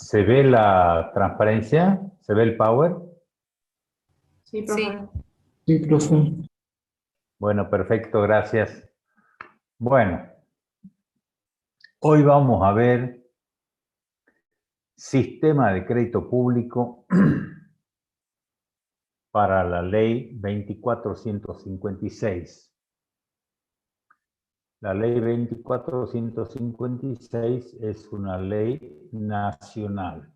¿Se ve la transparencia? ¿Se ve el power? Sí, profe. Sí, profe. Bueno, perfecto, gracias. Bueno, hoy vamos a ver sistema de crédito público para la ley 2456. La ley 2456 es una ley nacional.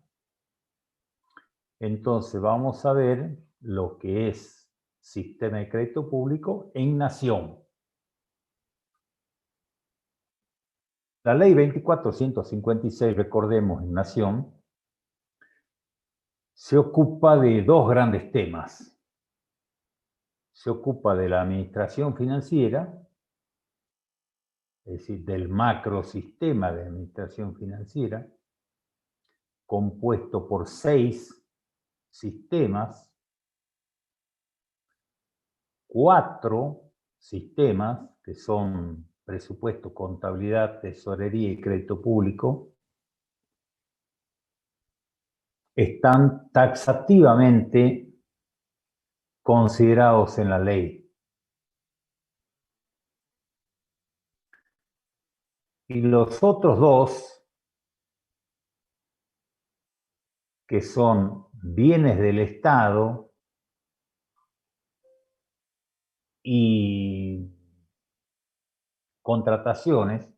Entonces vamos a ver lo que es sistema de crédito público en nación. La ley 2456, recordemos, en nación, se ocupa de dos grandes temas. Se ocupa de la administración financiera, es decir, del macrosistema de administración financiera, compuesto por 6 sistemas, 4 sistemas, que son presupuesto, contabilidad, tesorería y crédito público, están taxativamente considerados en la ley. Y los otros dos, que son bienes del Estado y contrataciones,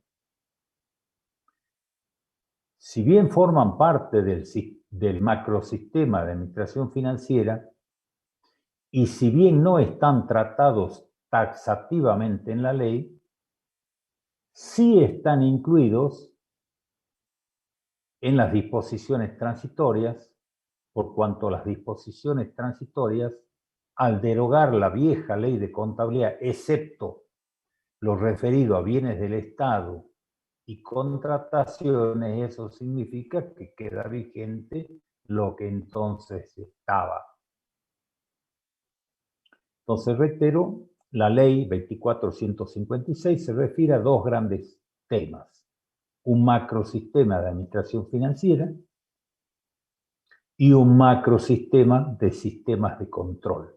si bien forman parte del macrosistema de administración financiera, y si bien no están tratados taxativamente en la ley, sí están incluidos en las disposiciones transitorias, por cuanto las disposiciones transitorias, al derogar la vieja ley de contabilidad, excepto lo referido a bienes del Estado y contrataciones, eso significa que queda vigente lo que entonces estaba. Entonces, reitero, la ley 2456 se refiere a dos grandes temas: un macrosistema de administración financiera y un macrosistema de sistemas de control.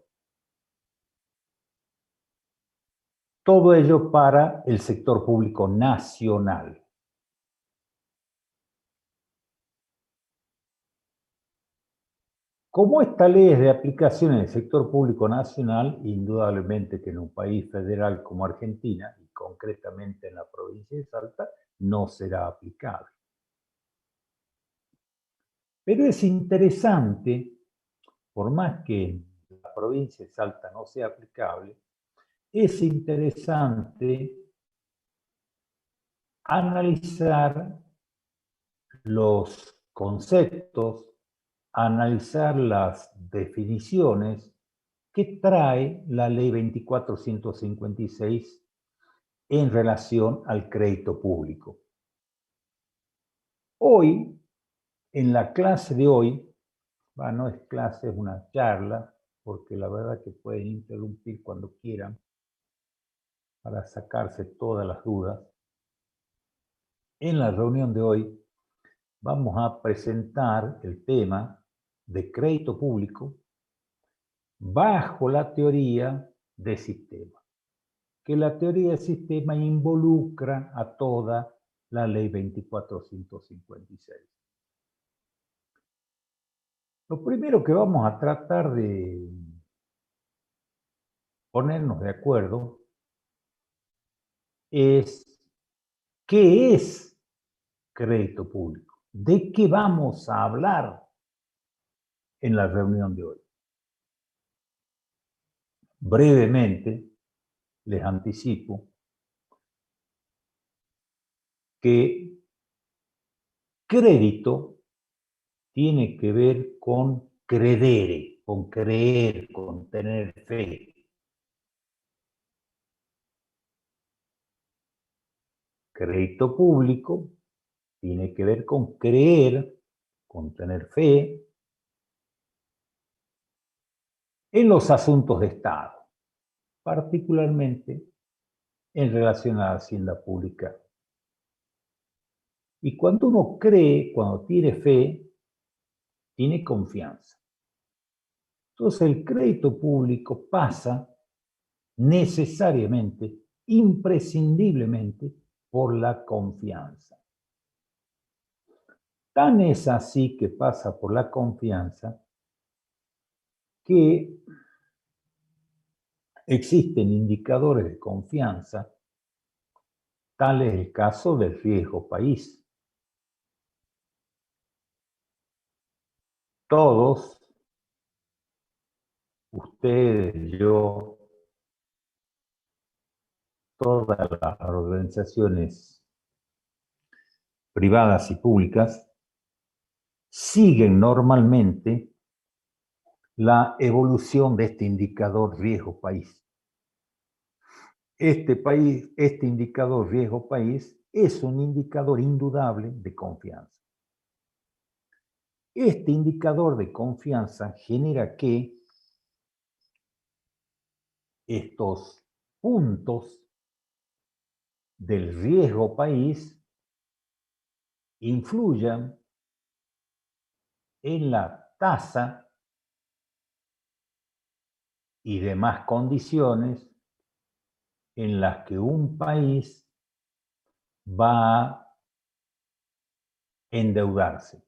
Todo ello para el sector público nacional. Como esta ley es de aplicación en el sector público nacional, indudablemente que en un país federal como Argentina, y concretamente en la provincia de Salta, no será aplicable. Pero es interesante, por más que en la provincia de Salta no sea aplicable, es interesante analizar los conceptos, analizar las definiciones que trae la ley 2456 en relación al crédito público. Hoy, en la clase de hoy, no es clase, es una charla, porque la verdad que pueden interrumpir cuando quieran para sacarse todas las dudas. En la reunión de hoy vamos a presentar el tema de crédito público bajo la teoría de sistema, que la teoría de sistema involucra a toda la ley 2456. Lo primero que vamos a tratar de ponernos de acuerdo es qué es crédito público, de qué vamos a hablar en la reunión de hoy. Brevemente, les anticipo que crédito tiene que ver con credere, con creer, con tener fe. Crédito público tiene que ver con creer, con tener fe en los asuntos de Estado, particularmente en relación a la hacienda pública. Y cuando uno cree, cuando tiene fe, tiene confianza. Entonces el crédito público pasa necesariamente, imprescindiblemente, por la confianza. Tan es así que pasa por la confianza que existen indicadores de confianza, tal es el caso del riesgo país. Todos, ustedes, yo, todas las organizaciones privadas y públicas siguen normalmente la evolución de este indicador riesgo país. Este indicador riesgo país es un indicador indudable de confianza. Este indicador de confianza genera que estos puntos del riesgo país influyan en la tasa y demás condiciones en las que un país va a endeudarse.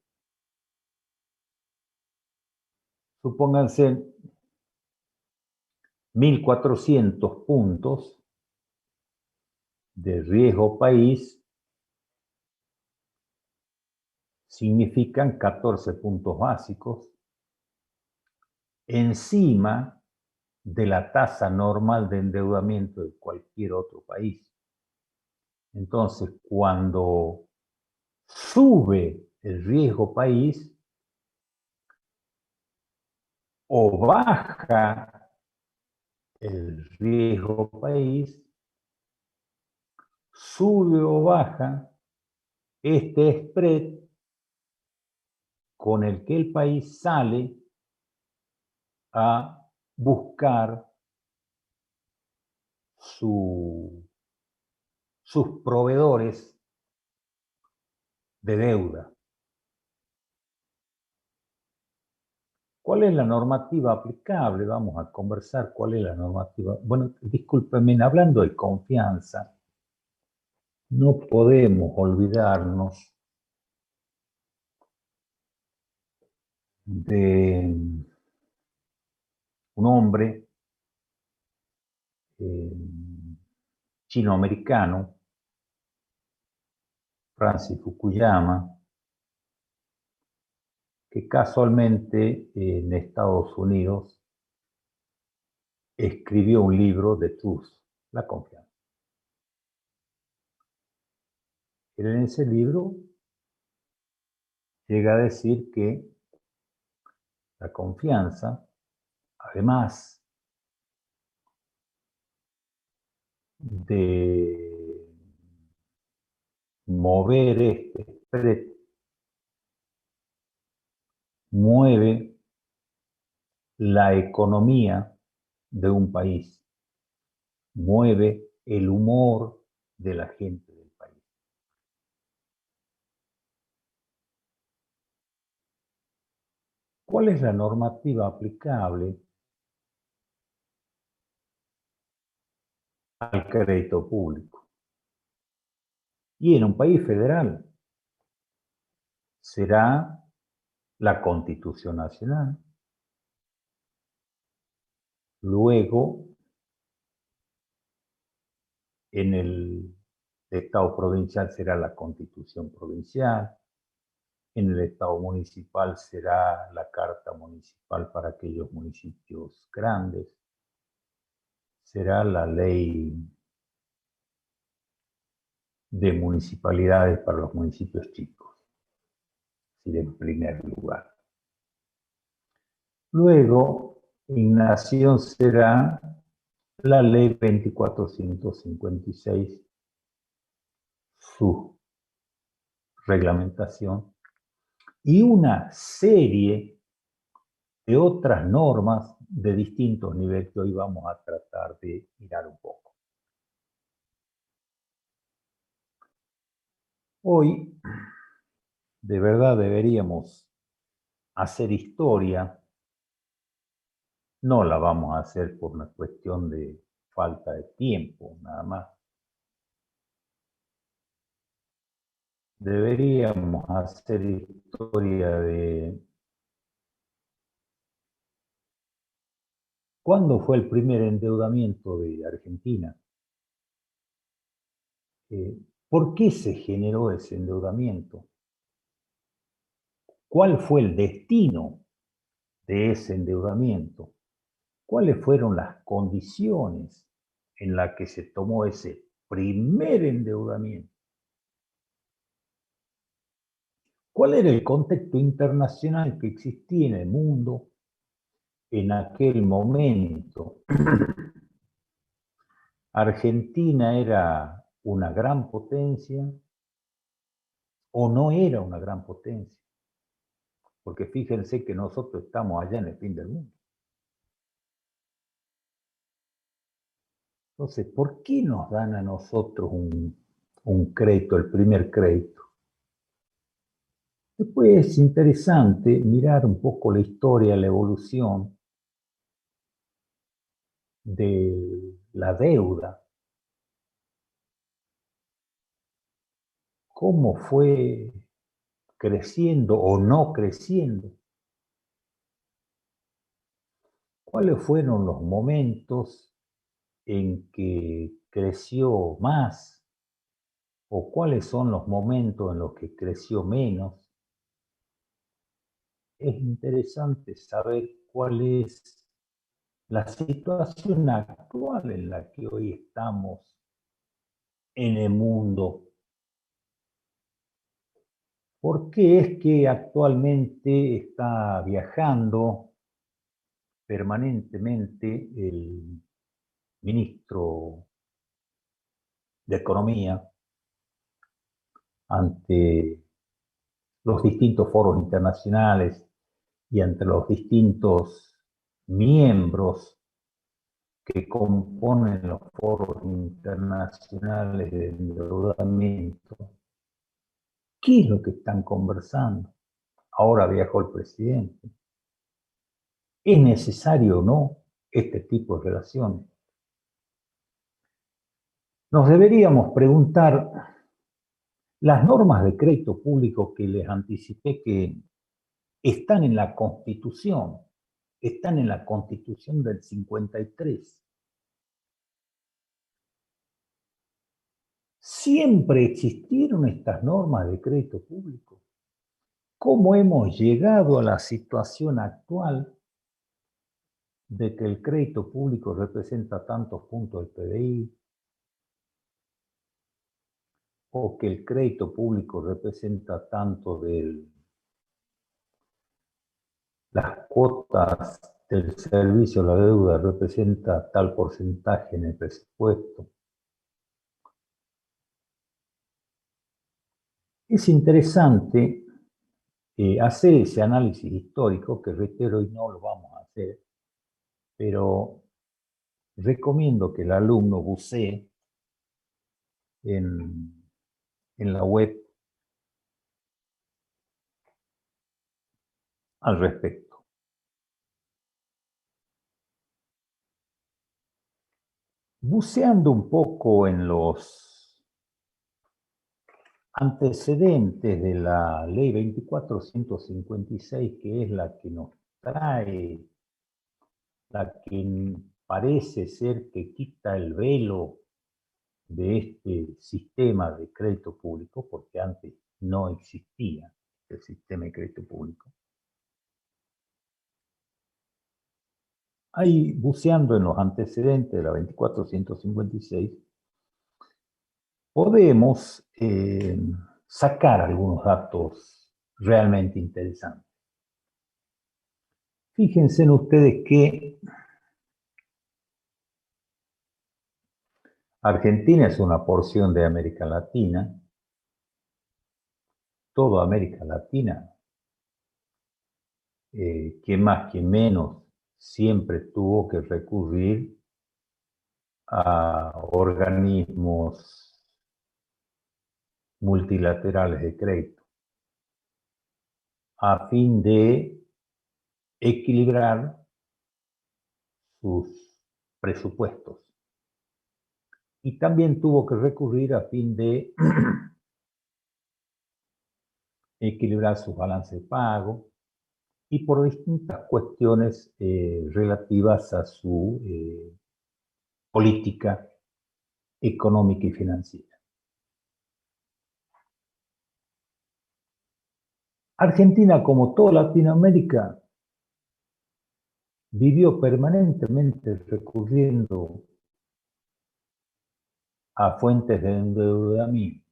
Supónganse 1.400 puntos de riesgo país significan 14 puntos básicos encima de la tasa normal de endeudamiento de cualquier otro país. Entonces, cuando sube el riesgo país o baja el riesgo país, sube o baja este spread con el que el país sale a buscar sus proveedores de deuda. ¿Cuál es la normativa aplicable? Vamos a conversar cuál es la normativa. Bueno, discúlpenme, hablando de confianza, no podemos olvidarnos de un hombre chino-americano, Francis Fukuyama, que casualmente en Estados Unidos escribió un libro de Truth, la confianza. Él en ese libro llega a decir que la confianza, además de mover este spread, mueve la economía de un país, mueve el humor de la gente del país. ¿Cuál es la normativa aplicable al crédito público? Y en un país federal será la Constitución Nacional. Luego, en el Estado provincial será la Constitución Provincial. En el Estado municipal será la Carta Municipal para aquellos municipios grandes. Será la Ley de Municipalidades para los municipios chicos, es en primer lugar. Luego, en nación será la Ley 2456, su reglamentación, y una serie de otras normas de distintos niveles que hoy vamos a tratar de mirar un poco. Hoy, de verdad, deberíamos hacer historia no la vamos a hacer por una cuestión de falta de tiempo, nada más. Deberíamos hacer historia de cuándo fue el primer endeudamiento de Argentina. ¿Por qué se generó ese endeudamiento? ¿Cuál fue el destino de ese endeudamiento? ¿Cuáles fueron las condiciones en las que se tomó ese primer endeudamiento? ¿Cuál era el contexto internacional que existía en el mundo en aquel momento? ¿Argentina era una gran potencia o no era una gran potencia? Porque fíjense que nosotros estamos allá en el fin del mundo. Entonces, ¿por qué nos dan a nosotros un crédito, el primer crédito? Después es interesante mirar un poco la historia, la evolución de la deuda. ¿Cómo fue creciendo o no creciendo? ¿Cuáles fueron los momentos en que creció más? ¿O cuáles son los momentos en los que creció menos? Es interesante saber cuál es la situación actual en la que hoy estamos en el mundo. ¿Por qué es que actualmente está viajando permanentemente el ministro de Economía ante los distintos foros internacionales y ante los distintos miembros que componen los foros internacionales de endeudamiento? ¿Qué es lo que están conversando? Ahora viajó el presidente. ¿Es necesario o no este tipo de relaciones? Nos deberíamos preguntar, las normas de crédito público que les anticipé que están en la Constitución del 53. ¿Siempre existieron estas normas de crédito público? ¿Cómo hemos llegado a la situación actual de que el crédito público representa tantos puntos del PBI, o que el crédito público representa tanto de las cuotas del servicio a la deuda, representa tal porcentaje en el presupuesto? Es interesante hacer ese análisis histórico, que reitero, hoy no lo vamos a hacer, pero recomiendo que el alumno bucee en la web al respecto. Buceando un poco en los antecedentes de la ley 2456, que es la que nos trae, la que parece ser que quita el velo de este sistema de crédito público, porque antes no existía el sistema de crédito público. Ahí, buceando en los antecedentes de la 2456, podemos sacar algunos datos realmente interesantes. Fíjense en ustedes que Argentina es una porción de América Latina. Toda América Latina, que más que menos, siempre tuvo que recurrir a organismos multilaterales de crédito a fin de equilibrar sus presupuestos. Y también tuvo que recurrir a fin de equilibrar sus balances de pago y por distintas cuestiones relativas a su política económica y financiera. Argentina, como toda Latinoamérica, vivió permanentemente recurriendo a fuentes de endeudamiento.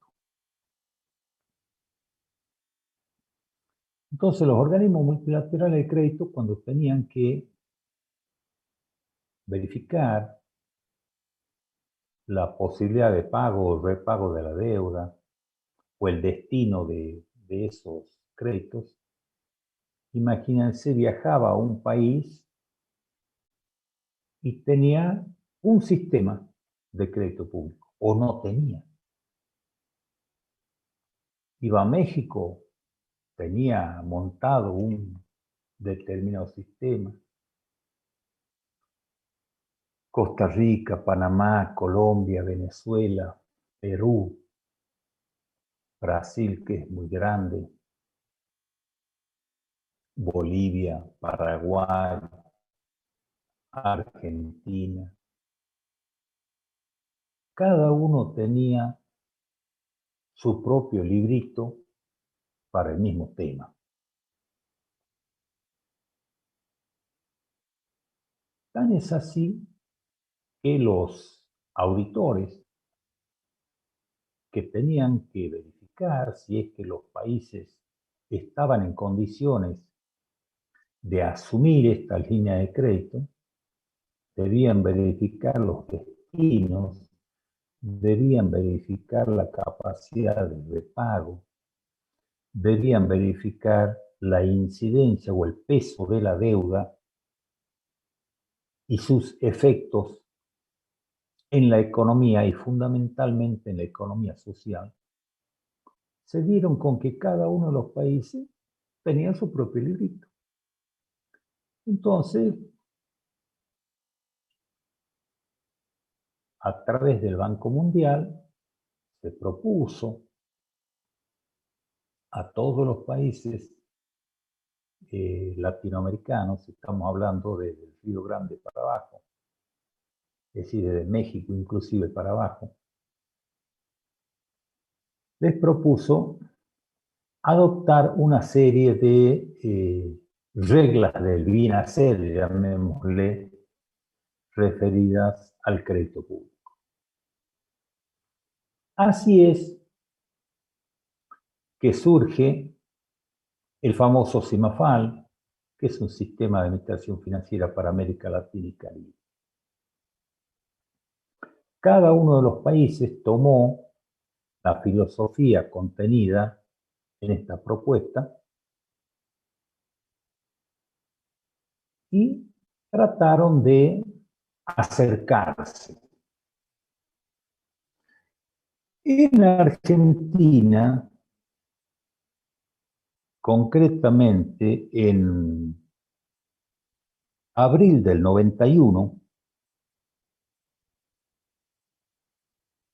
Entonces, los organismos multilaterales de crédito, cuando tenían que verificar la posibilidad de pago o repago de la deuda o el destino de esos créditos, imagínense, viajaba a un país y tenía un sistema de crédito público, o no tenía. Iba a México, tenía montado un determinado sistema. Costa Rica, Panamá, Colombia, Venezuela, Perú, Brasil, que es muy grande, Bolivia, Paraguay, Argentina. Cada uno tenía su propio librito para el mismo tema. Tan es así que los auditores que tenían que verificar si es que los países estaban en condiciones de asumir esta línea de crédito, debían verificar los destinos, debían verificar la capacidad de repago, debían verificar la incidencia o el peso de la deuda y sus efectos en la economía y fundamentalmente en la economía social. Se dieron con que cada uno de los países tenía su propio librito. Entonces, a través del Banco Mundial, se propuso a todos los países latinoamericanos, estamos hablando del Río Grande para abajo, es decir, desde México inclusive para abajo, les propuso adoptar una serie de reglas del bien hacer, llamémosle, referidas al crédito público. Así es que surge el famoso CIMAFAL, que es un sistema de administración financiera para América Latina y Caribe. Cada uno de los países tomó la filosofía contenida en esta propuesta y trataron de acercarse. En Argentina, concretamente en abril del 91,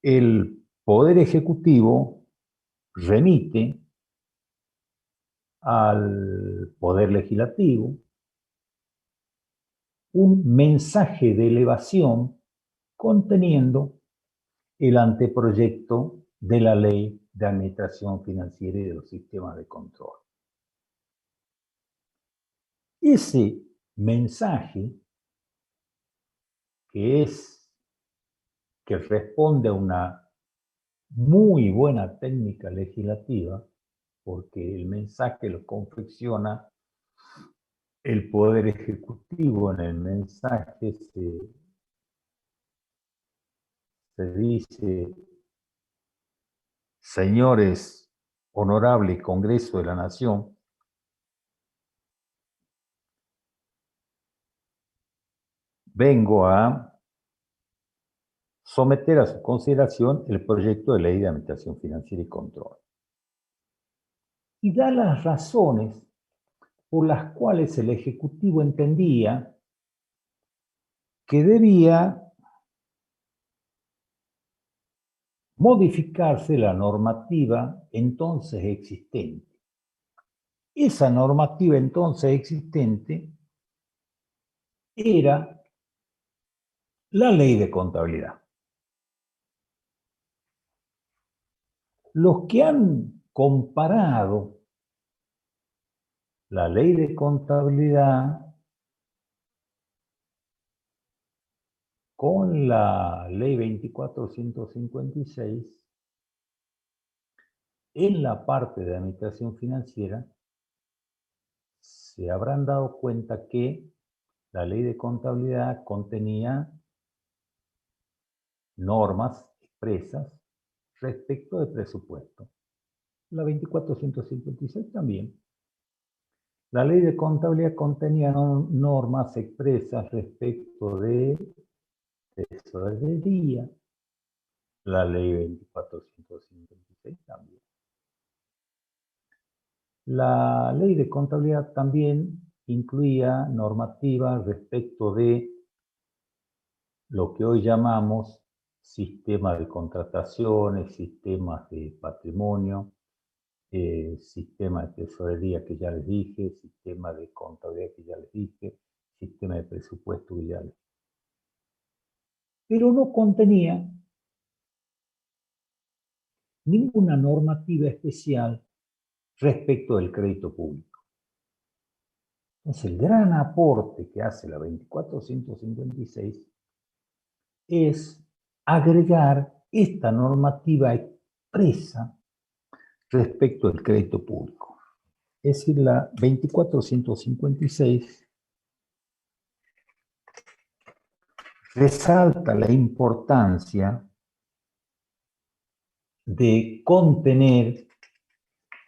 el Poder Ejecutivo remite al Poder Legislativo un mensaje de elevación conteniendo el anteproyecto de la Ley de Administración Financiera y de los Sistemas de Control. Ese mensaje, que responde a una muy buena técnica legislativa, porque el mensaje lo confecciona el Poder Ejecutivo. En el mensaje se dice: señores, honorable Congreso de la Nación, vengo a someter a su consideración el proyecto de ley de administración financiera y control. Y da las razones por las cuales el Ejecutivo entendía que debía modificarse la normativa entonces existente. Esa normativa entonces existente era la Ley de Contabilidad. Los que han comparado la Ley de Contabilidad con la Ley 24.156 en la parte de administración financiera, se habrán dado cuenta que la Ley de Contabilidad contenía normas expresas respecto de presupuesto. La 24.156 también. La Ley de Contabilidad contenía normas expresas respecto de tesorería. La Ley 24.156 también. La Ley de Contabilidad también incluía normativas respecto de lo que hoy llamamos sistema de contrataciones, sistemas de patrimonio, sistema de tesorería que ya les dije, sistema de contabilidad que ya les dije, sistema de presupuesto que ya les dije. Pero no contenía ninguna normativa especial respecto del crédito público. Entonces, el gran aporte que hace la 24.156 es agregar esta normativa expresa respecto del crédito público. Es decir, la 24.156 resalta la importancia de contener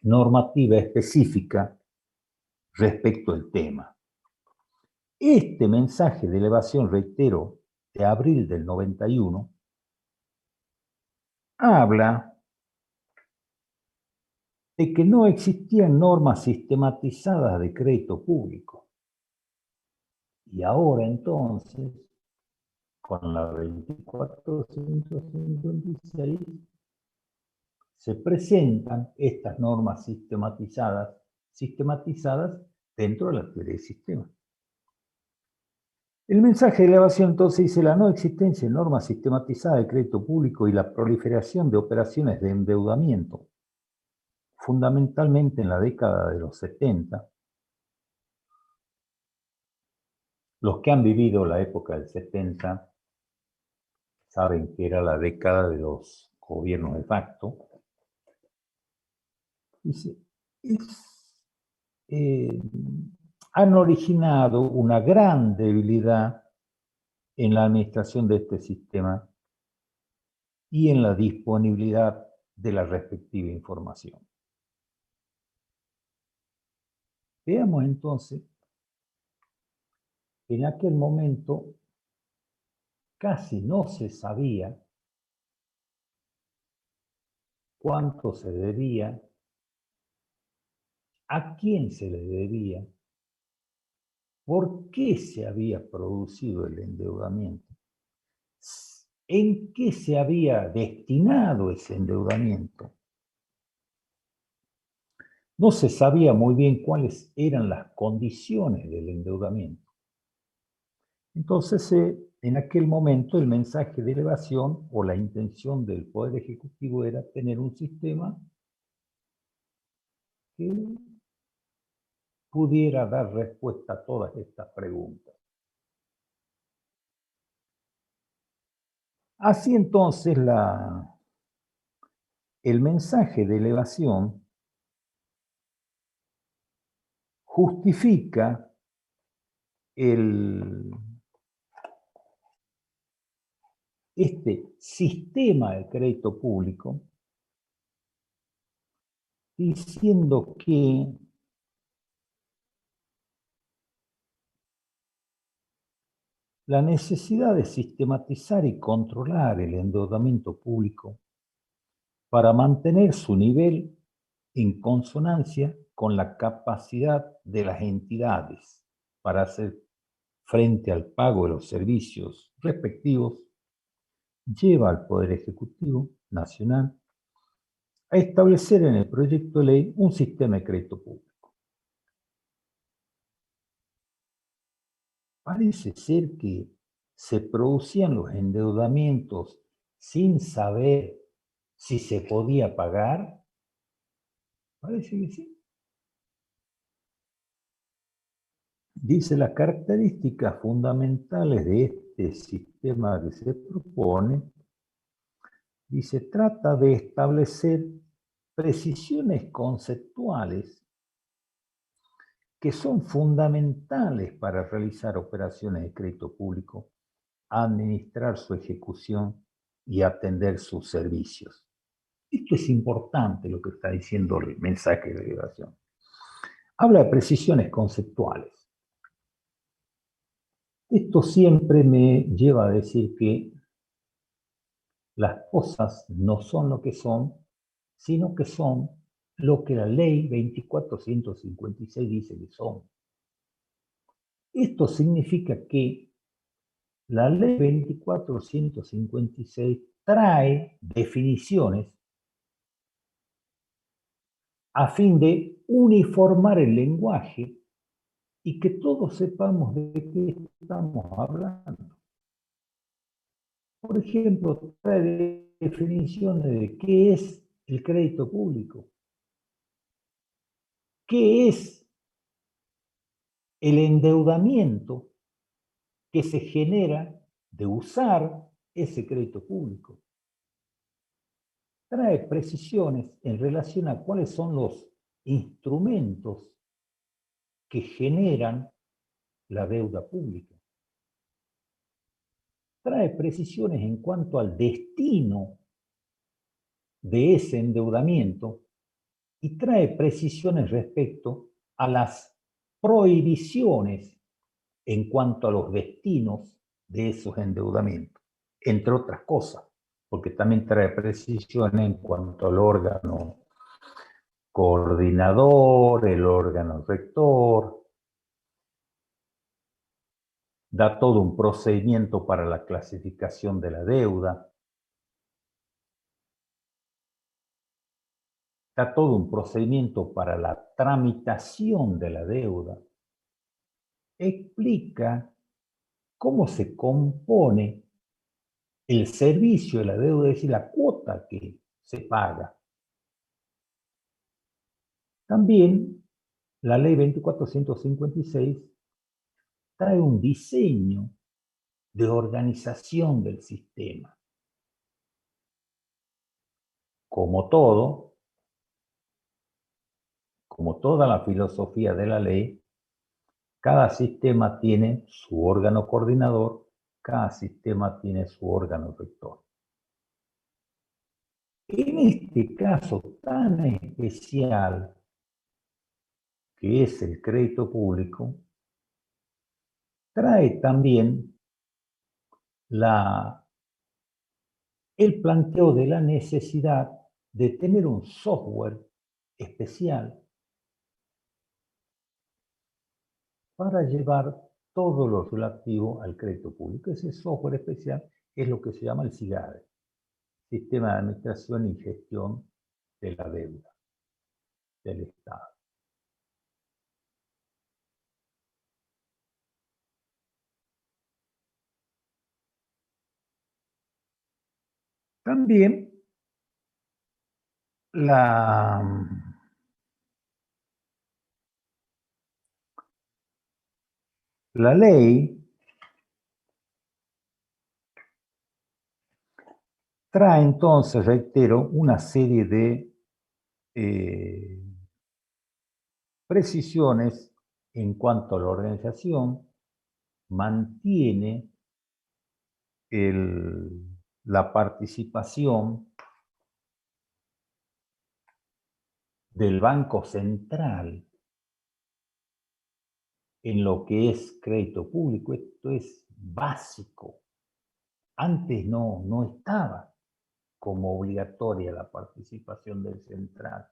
normativa específica respecto al tema. Este mensaje de elevación, reitero, de abril del 91, habla de que no existían normas sistematizadas de crédito público. Y ahora entonces, con la 24.156, se presentan estas normas sistematizadas dentro de la teoría del sistema. El mensaje de elevación entonces dice la no existencia de normas sistematizadas de crédito público y la proliferación de operaciones de endeudamiento, fundamentalmente en la década de los 70. Los que han vivido la época del 70 saben que era la década de los gobiernos de facto. Han originado una gran debilidad en la administración de este sistema y en la disponibilidad de la respectiva información. Veamos entonces, en aquel momento casi no se sabía cuánto se debía, a quién se le debía, por qué se había producido el endeudamiento, en qué se había destinado ese endeudamiento. No se sabía muy bien cuáles eran las condiciones del endeudamiento. Entonces, en aquel momento, el mensaje de elevación o la intención del Poder Ejecutivo era tener un sistema que pudiera dar respuesta a todas estas preguntas. Así entonces, el mensaje de elevación justifica este sistema de crédito público diciendo que la necesidad de sistematizar y controlar el endeudamiento público para mantener su nivel en consonancia con la capacidad de las entidades para hacer frente al pago de los servicios respectivos, lleva al Poder Ejecutivo Nacional a establecer en el proyecto de ley un sistema de crédito público. Parece ser que se producían los endeudamientos sin saber si se podía pagar. Parece que sí. Dice, las características fundamentales de este sistema que se propone, dice, trata de establecer precisiones conceptuales que son fundamentales para realizar operaciones de crédito público, administrar su ejecución y atender sus servicios. Esto es importante lo que está diciendo el mensaje de liberación. Habla de precisiones conceptuales. Esto siempre me lleva a decir que las cosas no son lo que son, sino que son lo que la ley 2456 dice que son. Esto significa que la ley 2456 trae definiciones a fin de uniformar el lenguaje y que todos sepamos de qué estamos hablando. Por ejemplo, trae definiciones de qué es el crédito público, qué es el endeudamiento que se genera de usar ese crédito público. Trae precisiones en relación a cuáles son los instrumentos que generan la deuda pública. Trae precisiones en cuanto al destino de ese endeudamiento y trae precisiones respecto a las prohibiciones en cuanto a los destinos de esos endeudamientos, entre otras cosas, porque también trae precisiones en cuanto al órgano coordinador, el órgano rector, da todo un procedimiento para la clasificación de la deuda, da todo un procedimiento para la tramitación de la deuda, explica cómo se compone el servicio de la deuda, es decir, la cuota que se paga. También la ley 2456 trae un diseño de organización del sistema. Como toda la filosofía de la ley, cada sistema tiene su órgano coordinador, cada sistema tiene su órgano rector. En este caso tan especial, que es el crédito público, trae también el planteo de la necesidad de tener un software especial para llevar todo lo relativo al crédito público. Ese software especial es lo que se llama el SIGADE, Sistema de Administración y Gestión de la Deuda del Estado. También la ley trae entonces, reitero, una serie de precisiones en cuanto a la organización, mantiene la participación del Banco Central en lo que es crédito público. Esto es básico. Antes no estaba como obligatoria la participación del central.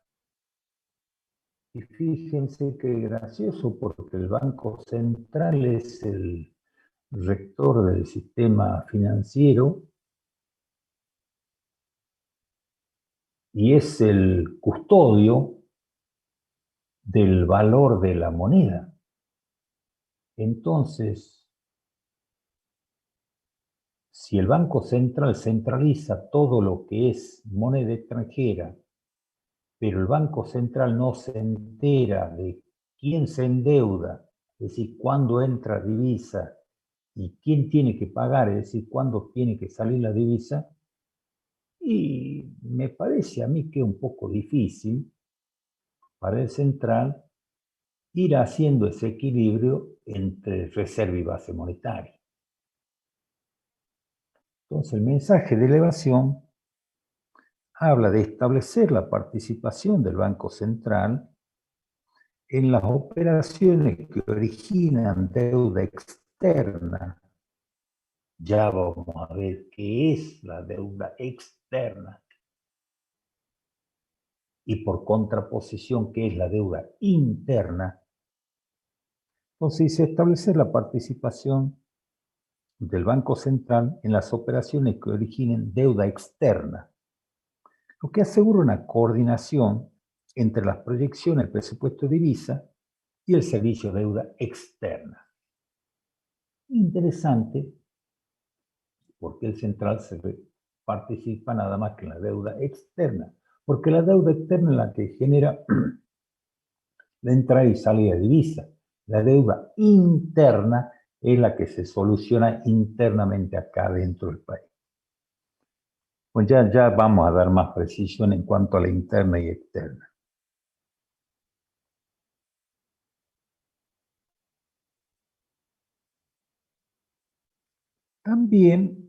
Y fíjense qué gracioso, porque el Banco Central es el rector del sistema financiero y es el custodio del valor de la moneda. Entonces, si el Banco Central centraliza todo lo que es moneda extranjera, pero el Banco Central no se entera de quién se endeuda, es decir, cuándo entra divisa y quién tiene que pagar, es decir, cuándo tiene que salir la divisa, y me parece a mí que es un poco difícil para el central ir haciendo ese equilibrio entre reserva y base monetaria. Entonces, el mensaje de elevación habla de establecer la participación del Banco Central en las operaciones que originan deuda externa. Ya vamos a ver qué es la deuda externa. Y por contraposición, qué es la deuda interna. Entonces, se establece la participación del Banco Central en las operaciones que originen deuda externa, lo que asegura una coordinación entre las proyecciones del presupuesto de divisa y el servicio de deuda externa. Interesante, porque el central participa nada más que en la deuda externa, porque la deuda externa es la que genera la entrada y salida de divisa. La deuda interna es la que se soluciona internamente acá dentro del país. Pues ya vamos a dar más precisión en cuanto a la interna y externa. También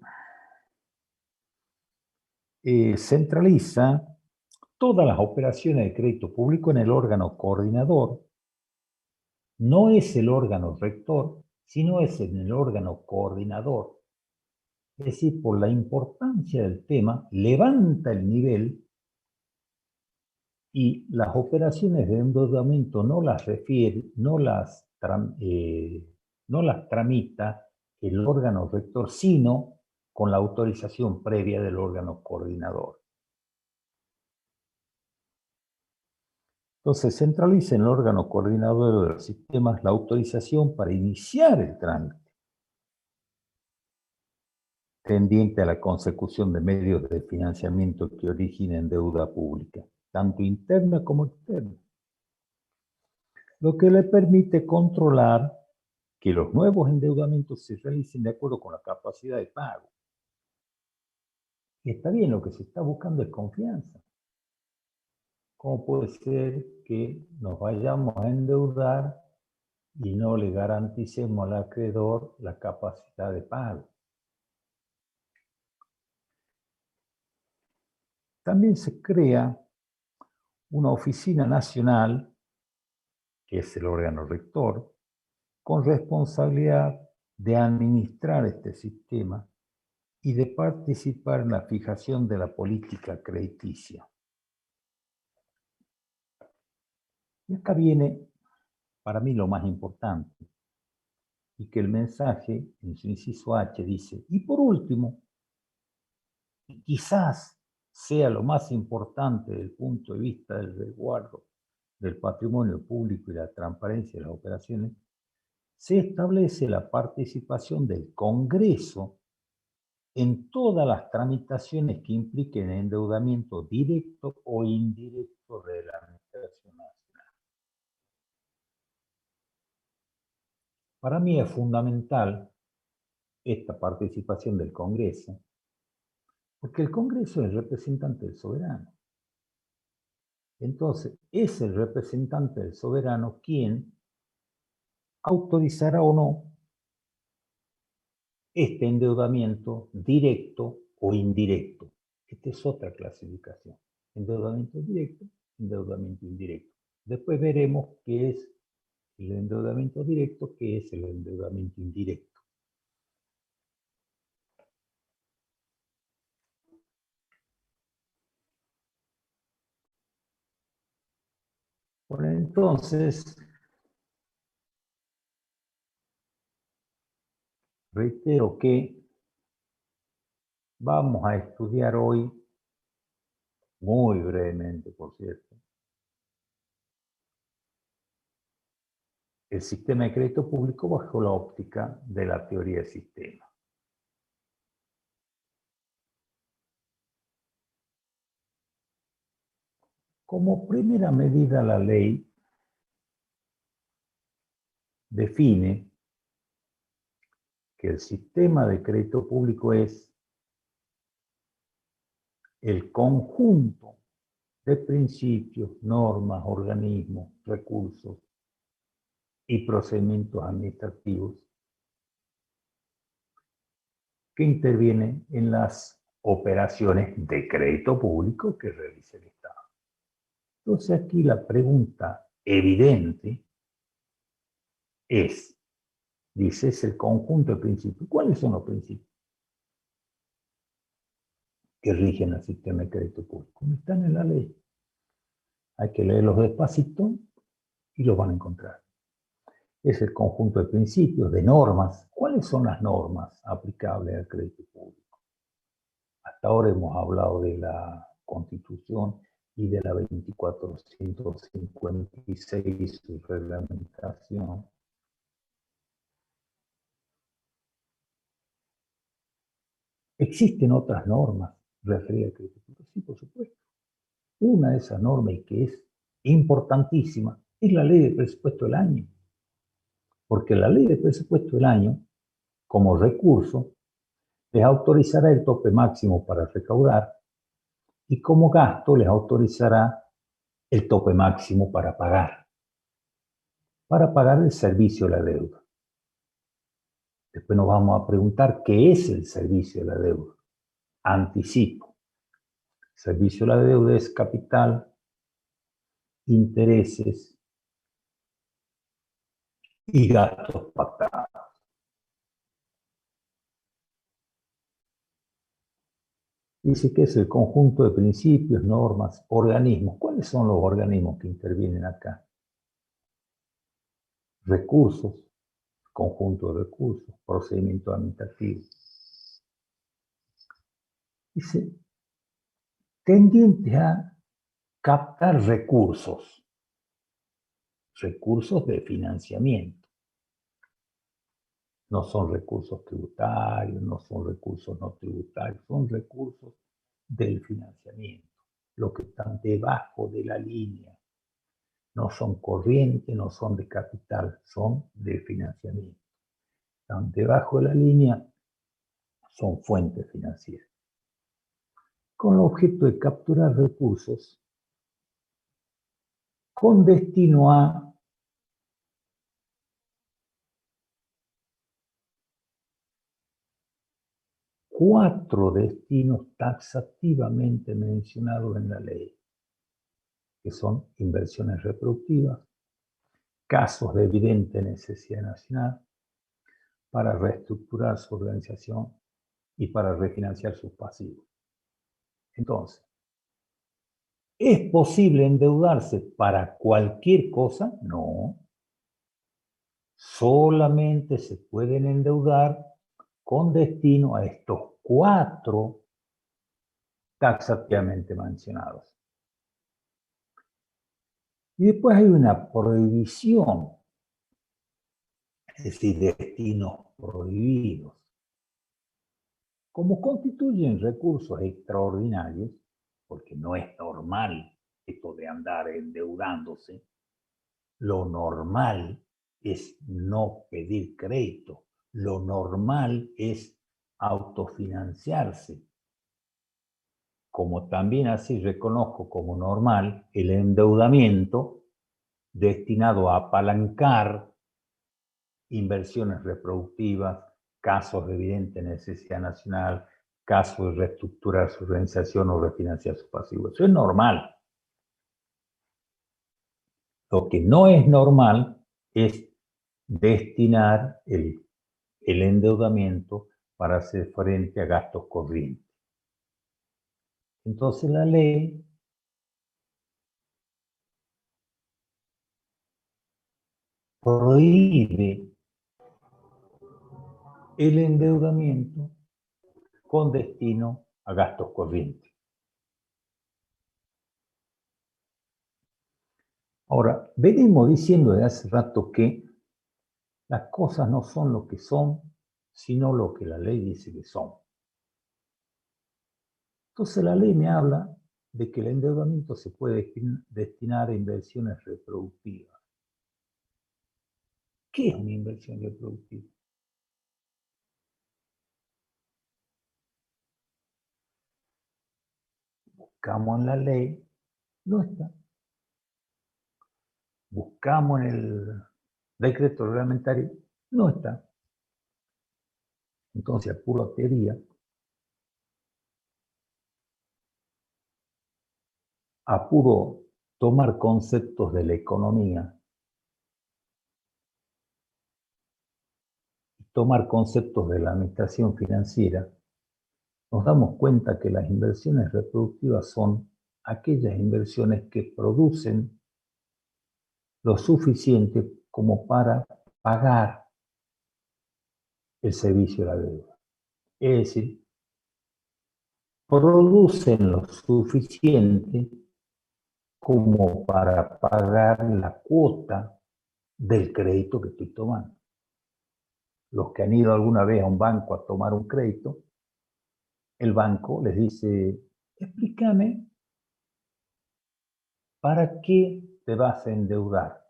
centraliza todas las operaciones de crédito público en el órgano coordinador. No es el órgano rector, sino es en el órgano coordinador. Es decir, por la importancia del tema, levanta el nivel y las operaciones de endeudamiento no las refiere, no las tramita el órgano rector, sino con la autorización previa del órgano coordinador. Entonces, centraliza en el órgano coordinador de los sistemas la autorización para iniciar el trámite, tendiente a la consecución de medios de financiamiento que originen deuda pública, tanto interna como externa, lo que le permite controlar que los nuevos endeudamientos se realicen de acuerdo con la capacidad de pago. Y está bien, lo que se está buscando es confianza. ¿Cómo puede ser que nos vayamos a endeudar y no le garanticemos al acreedor la capacidad de pago? También se crea una oficina nacional, que es el órgano rector, con responsabilidad de administrar este sistema y de participar en la fijación de la política crediticia. Y acá viene, para mí, lo más importante, y que el mensaje, en su inciso H, dice, y por último, y quizás sea lo más importante desde el punto de vista del resguardo del patrimonio público y la transparencia de las operaciones, se establece la participación del Congreso en todas las tramitaciones que impliquen endeudamiento directo o indirecto de la Administración Nacional. Para mí es fundamental esta participación del Congreso, porque el Congreso es el representante del soberano. Entonces, es el representante del soberano quien autorizará o no este endeudamiento directo o indirecto. Esta es otra clasificación. Endeudamiento directo, endeudamiento indirecto. Después veremos qué es el endeudamiento directo, qué es el endeudamiento indirecto. Bueno, entonces, Entonces, reitero que vamos a estudiar hoy, muy brevemente, por cierto, el sistema de crédito público bajo la óptica de la teoría del sistema. Como primera medida, la ley define que el sistema de crédito público es el conjunto de principios, normas, organismos, recursos y procedimientos administrativos que intervienen en las operaciones de crédito público que realiza el Estado. Entonces aquí la pregunta evidente es, dice, es el conjunto de principios. ¿Cuáles son los principios que rigen el sistema de crédito público? No están en la ley. Hay que leerlos despacito y los van a encontrar. Es el conjunto de principios, de normas. ¿Cuáles son las normas aplicables al crédito público? Hasta ahora hemos hablado de la Constitución y de la 2456, su reglamentación. ¿Existen otras normas referidas al crédito público? Sí, por supuesto. Una de esas normas, y que es importantísima, es la ley de presupuesto del año. Porque la ley de presupuesto del año, como recurso, les autorizará el tope máximo para recaudar y como gasto les autorizará el tope máximo para pagar el servicio de la deuda. Después nos vamos a preguntar qué es el servicio de la deuda. Anticipo. El servicio de la deuda es capital, intereses y gastos pactados. Dice que es el conjunto de principios, normas, organismos. ¿Cuáles son los organismos que intervienen acá? Recursos, conjunto de recursos, procedimiento administrativo. Dice, tendiente a captar recursos de financiamiento. No son recursos tributarios, no son recursos no tributarios, son recursos del financiamiento, los que están debajo de la línea. No son corrientes, no son de capital, son de financiamiento. Están debajo de la línea, son fuentes financieras. Con el objeto de capturar recursos con destino a cuatro destinos taxativamente mencionados en la ley, que son inversiones reproductivas, casos de evidente necesidad nacional, para reestructurar su organización y para refinanciar sus pasivos. Entonces, ¿es posible endeudarse para cualquier cosa? No. Solamente se pueden endeudar con destino a estos cuatro taxativamente mencionados. Y después hay una prohibición, es decir, destinos prohibidos. Como constituyen recursos extraordinarios, porque no es normal esto de andar endeudándose, lo normal es no pedir crédito, lo normal es autofinanciarse. Como también así reconozco como normal el endeudamiento destinado a apalancar inversiones reproductivas, casos de evidente necesidad nacional, casos de reestructurar su organización o refinanciar su pasivo. Eso es normal. Lo que no es normal es destinar el endeudamiento para hacer frente a gastos corrientes. Entonces la ley prohíbe el endeudamiento con destino a gastos corrientes. Ahora, venimos diciendo desde hace rato que las cosas no son lo que son, sino lo que la ley dice que son. Entonces la ley me habla de que el endeudamiento se puede destinar a inversiones reproductivas. ¿Qué es una inversión reproductiva? Buscamos en la ley, no está. Buscamos en el decreto reglamentario, no está. Entonces, a pura teoría, a puro tomar conceptos de la economía, tomar conceptos de la administración financiera, nos damos cuenta que las inversiones reproductivas son aquellas inversiones que producen lo suficiente como para pagar el servicio de la deuda. Es decir, producen lo suficiente como para pagar la cuota del crédito que estoy tomando. Los que han ido alguna vez a un banco a tomar un crédito, el banco les dice, explícame, ¿para qué te vas a endeudar?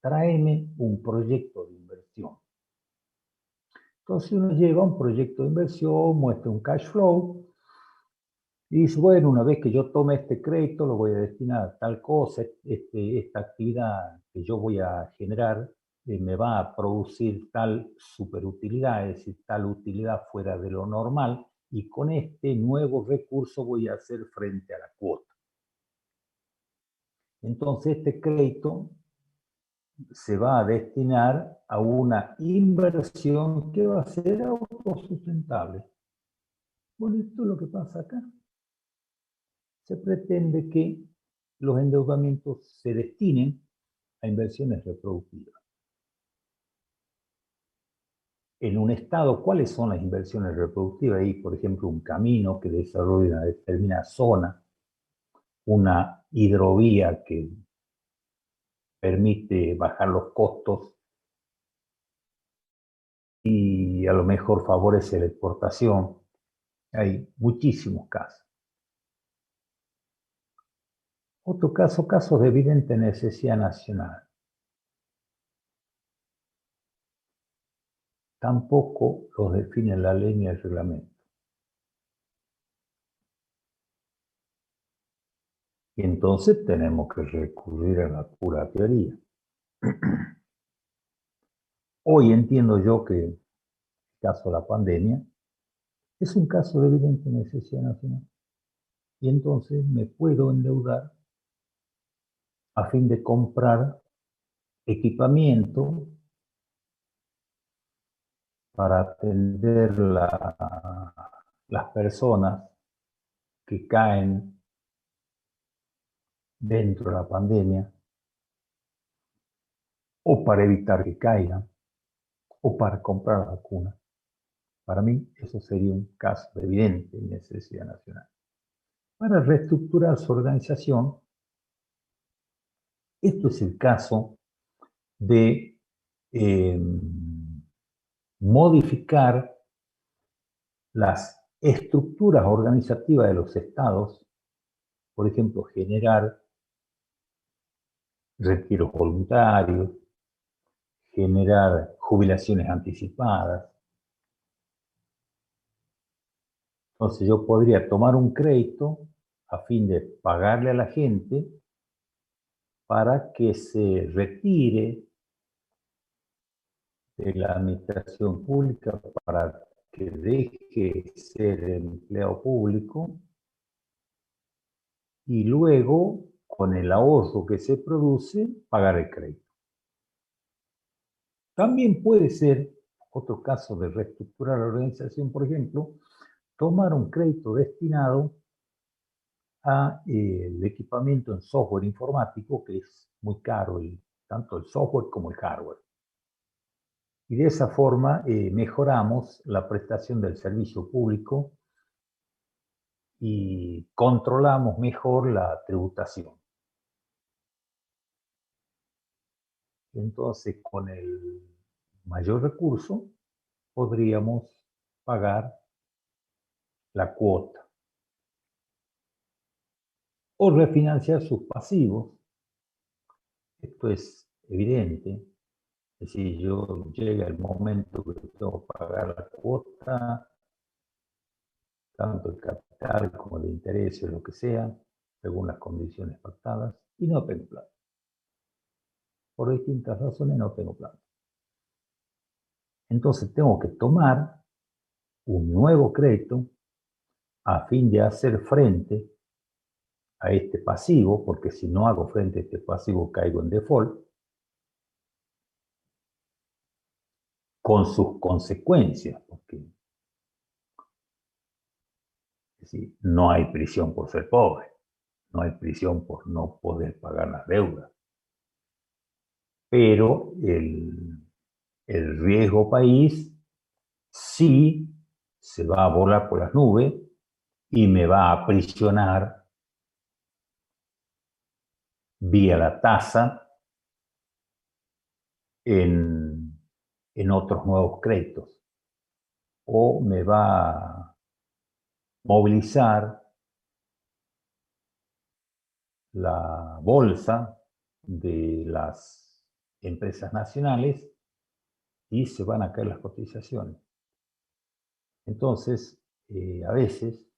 Tráeme un proyecto de inversión. Entonces uno lleva un proyecto de inversión, muestra un cash flow y dice, bueno, una vez que yo tome este crédito, lo voy a destinar a tal cosa, esta actividad que yo voy a generar me va a producir tal superutilidad, es decir, tal utilidad fuera de lo normal, y con este nuevo recurso voy a hacer frente a la cuota. Entonces este crédito se va a destinar a una inversión que va a ser autosustentable. Bueno, esto es lo que pasa acá. Se pretende que los endeudamientos se destinen a inversiones reproductivas. En un estado, ¿cuáles son las inversiones reproductivas? Hay, por ejemplo, un camino que desarrolla una determinada zona, una hidrovía que permite bajar los costos y a lo mejor favorece la exportación. Hay muchísimos casos. Otro caso, casos de evidente necesidad nacional. Tampoco los define la ley ni el reglamento. Y entonces tenemos que recurrir a la pura teoría. Hoy entiendo yo que el caso de la pandemia es un caso de evidente necesidad nacional. Y entonces me puedo endeudar a fin de comprar equipamiento para atender las personas que caen dentro de la pandemia, o para evitar que caigan, o para comprar la vacuna. Para mí, eso sería un caso de evidente necesidad nacional. Para reestructurar su organización, esto es el caso de modificar las estructuras organizativas de los estados, por ejemplo, generar retiros voluntarios, generar jubilaciones anticipadas. Entonces yo podría tomar un crédito a fin de pagarle a la gente para que se retire de la administración pública, para que deje de ser empleado público y luego, con el ahorro que se produce, pagar el crédito. También puede ser, otro caso de reestructurar la organización, por ejemplo, tomar un crédito destinado a el equipamiento en software informático, que es muy caro, tanto el software como el hardware. Y de esa forma mejoramos la prestación del servicio público y controlamos mejor la tributación. Entonces, con el mayor recurso, podríamos pagar la cuota o refinanciar sus pasivos. Esto es evidente. Es decir, llega el momento que tengo que pagar la cuota, tanto el capital como de interés o lo que sea, según las condiciones pactadas, y no tengo plata. Por distintas razones no tengo plata. Entonces tengo que tomar un nuevo crédito a fin de hacer frente a este pasivo, porque si no hago frente a este pasivo caigo en default, con sus consecuencias, porque es decir, no hay prisión por ser pobre, no hay prisión por no poder pagar las deudas, pero el riesgo país sí se va a volar por las nubes y me va a aprisionar vía la tasa en otros nuevos créditos, o me va a movilizar la bolsa de las empresas nacionales y se van a caer las cotizaciones. Entonces, a veces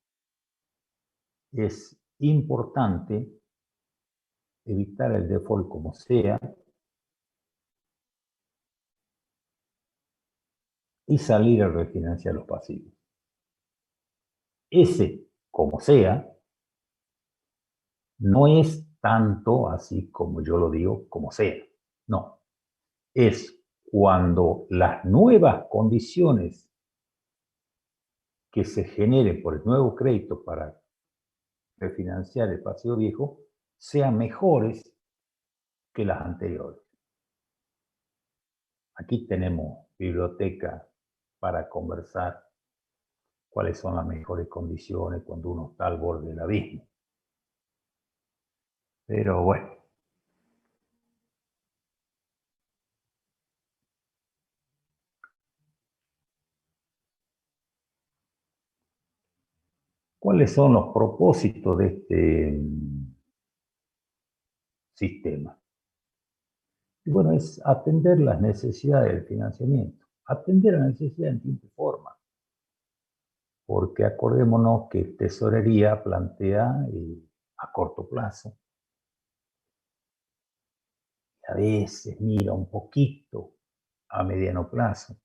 es importante evitar el default como sea y salir a refinanciar los pasivos. Ese, como sea, no es tanto así como yo lo digo, como sea. No, es cuando las nuevas condiciones que se generen por el nuevo crédito para refinanciar el pasivo viejo sean mejores que las anteriores. Aquí tenemos biblioteca para conversar cuáles son las mejores condiciones cuando uno está al borde del abismo. Pero bueno. ¿Cuáles son los propósitos de este sistema? Y bueno, es atender las necesidades del financiamiento, atender las necesidades en tiempo y forma, porque acordémonos que tesorería plantea a corto plazo, a veces mira un poquito a mediano plazo,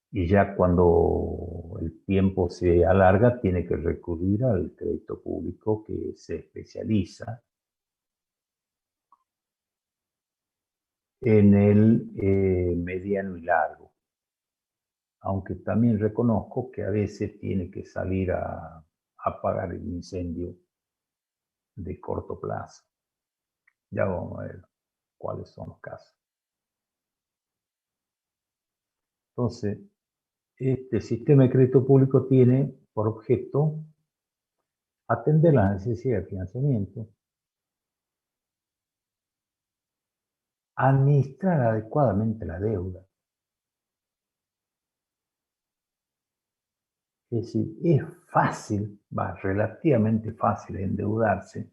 y ya cuando el tiempo se alarga tiene que recurrir al crédito público que se especializa en el mediano y largo. Aunque también reconozco que a veces tiene que salir a apagar el incendio de corto plazo. Ya vamos a ver cuáles son los casos. Entonces, este sistema de crédito público tiene por objeto atender la necesidad de financiamiento, administrar adecuadamente la deuda. Es decir, es fácil, relativamente fácil endeudarse,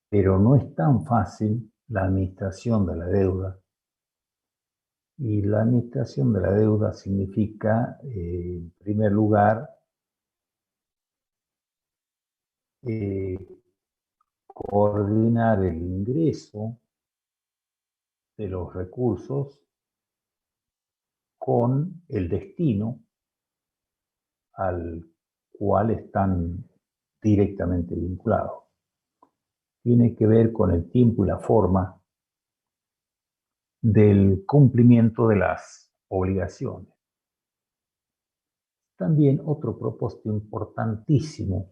pero no es tan fácil la administración de la deuda. Y la administración de la deuda significa, en primer lugar, coordinar el ingreso de los recursos con el destino al cual están directamente vinculados. Tiene que ver con el tiempo y la forma del cumplimiento de las obligaciones. También otro propósito importantísimo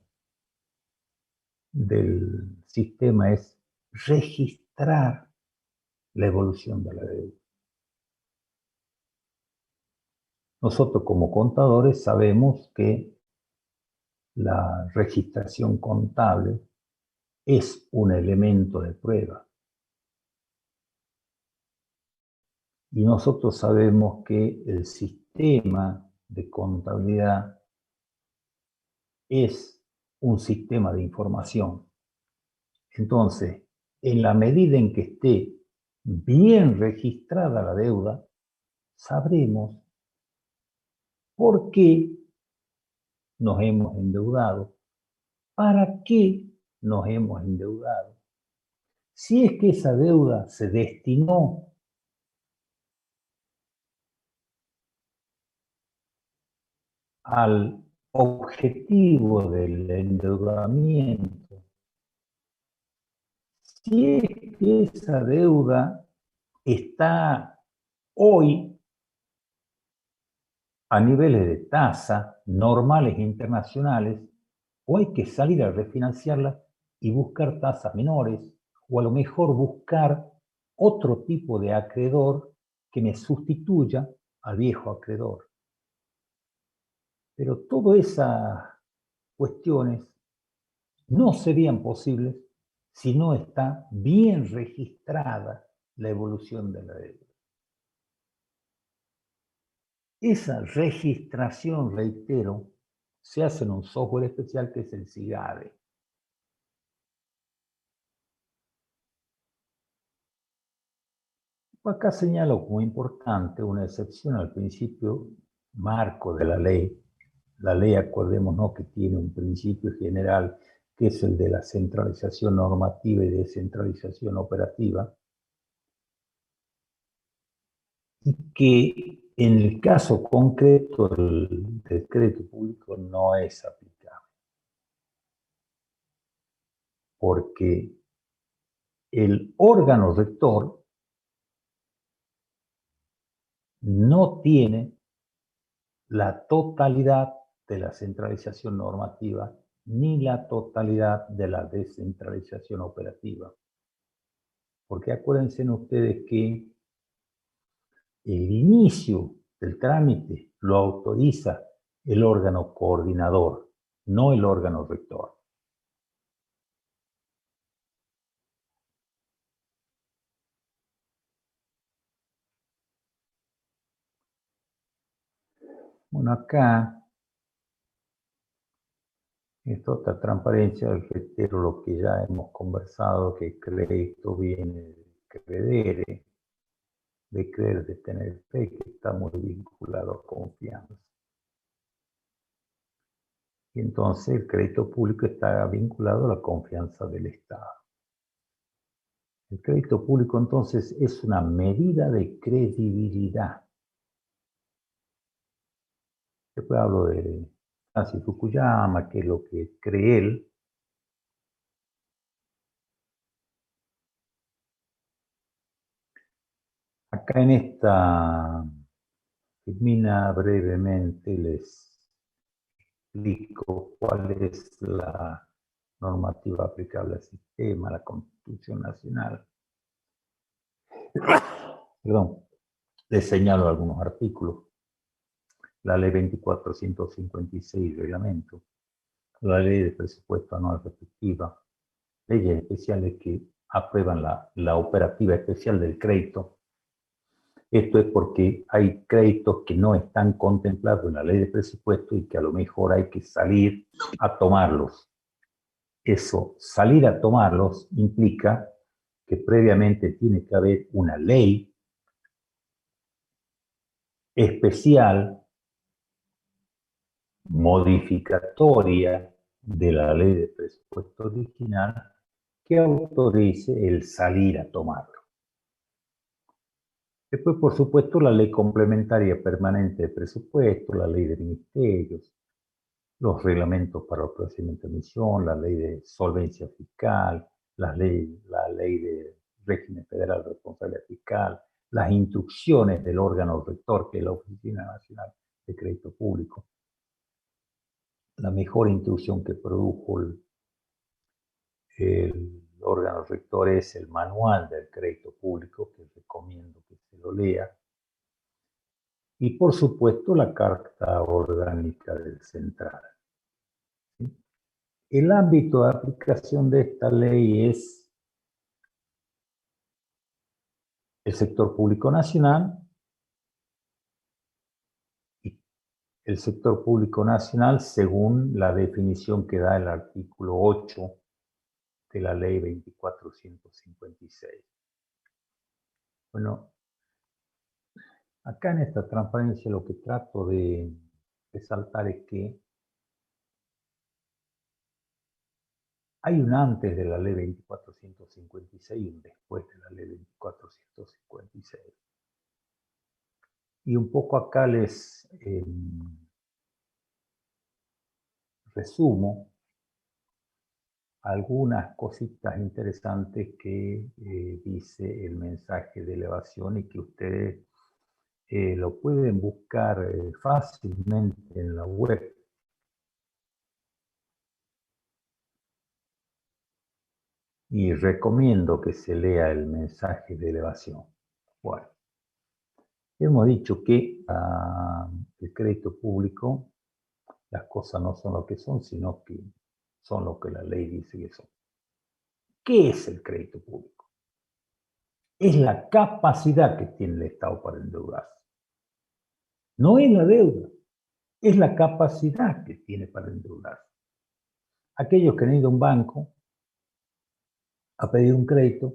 del sistema es registrar la evolución de la deuda. Nosotros como contadores sabemos que la registración contable es un elemento de prueba. Y nosotros sabemos que el sistema de contabilidad es un sistema de información. Entonces, en la medida en que esté bien registrada la deuda, sabremos por qué nos hemos endeudado, para qué nos hemos endeudado. Si es que esa deuda se destinó al objetivo del endeudamiento, si es que esa deuda está hoy a niveles de tasa normales e internacionales, o hay que salir a refinanciarla y buscar tasas menores, o a lo mejor buscar otro tipo de acreedor que me sustituya al viejo acreedor. Pero todas esas cuestiones no serían posibles si no está bien registrada la evolución de la deuda. Esa registración, reitero, se hace en un software especial que es el SIGADE. Acá señalo como importante una excepción al principio marco de la ley. La ley, acordémonos que tiene un principio general que es el de la centralización normativa y descentralización operativa, y que en el caso concreto del crédito público no es aplicable, porque el órgano rector no tiene la totalidad de la centralización normativa ni la totalidad de la descentralización operativa. Porque acuérdense ustedes que el inicio del trámite lo autoriza el órgano coordinador, no el órgano rector. Bueno, acá, esta otra transparencia, reitero lo que ya hemos conversado, que crédito viene de credere, de creer, de tener fe, que está muy vinculado a confianza. Y entonces el crédito público está vinculado a la confianza del Estado. El crédito público entonces es una medida de credibilidad. Después hablo de Francis Fukuyama, que es lo que cree él. Acá en esta filmina brevemente les explico cuál es la normativa aplicable al sistema, la Constitución Nacional. Perdón, les señalo algunos artículos. La Ley 24.156, reglamento, la Ley de Presupuesto Anual Respectiva, leyes especiales que aprueban la operativa especial del crédito. Esto es porque hay créditos que no están contemplados en la Ley de Presupuesto y que a lo mejor hay que salir a tomarlos. Eso, salir a tomarlos, implica que previamente tiene que haber una ley especial modificatoria de la Ley de Presupuesto original que autorice el salir a tomarlo. Después, por supuesto, la Ley Complementaria Permanente de Presupuesto, la Ley de Ministerios, los reglamentos para el procedimiento de emisión, la Ley de Solvencia Fiscal, la ley de Régimen Federal de Responsabilidad Fiscal, las instrucciones del órgano rector, que es la Oficina Nacional de Crédito Público. La mejor instrucción que produjo el órgano rector es el manual del crédito público, que recomiendo que se lo lea, y por supuesto la Carta Orgánica del Central. El ámbito de aplicación de esta ley es el sector público nacional, y el sector público nacional según la definición que da el artículo 8 de la ley 2456. Bueno, acá en esta transparencia lo que trato de resaltar es que hay un antes de la ley 2456 y un después de la ley 2456. Y un poco acá les resumo algunas cositas interesantes que dice el mensaje de elevación y que ustedes lo pueden buscar fácilmente en la web. Y recomiendo que se lea el mensaje de elevación. Bueno, hemos dicho que el crédito público, las cosas no son lo que son, sino que son lo que la ley dice que son. ¿Qué es el crédito público? Es la capacidad que tiene el Estado para endeudarse. No es la deuda, es la capacidad que tiene para endeudarse. Aquellos que han ido a un banco a pedir un crédito,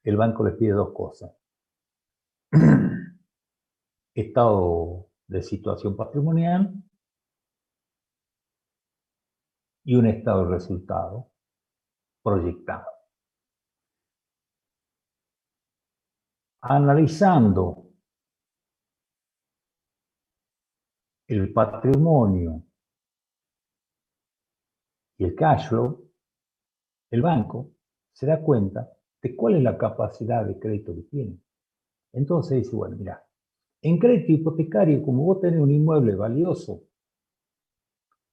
el banco les pide dos cosas. Estado de situación patrimonial y un estado de resultado proyectado. Analizando el patrimonio y el cash flow, el banco se da cuenta de cuál es la capacidad de crédito que tiene. Entonces dice, bueno, mira, en crédito hipotecario, como vos tenés un inmueble valioso,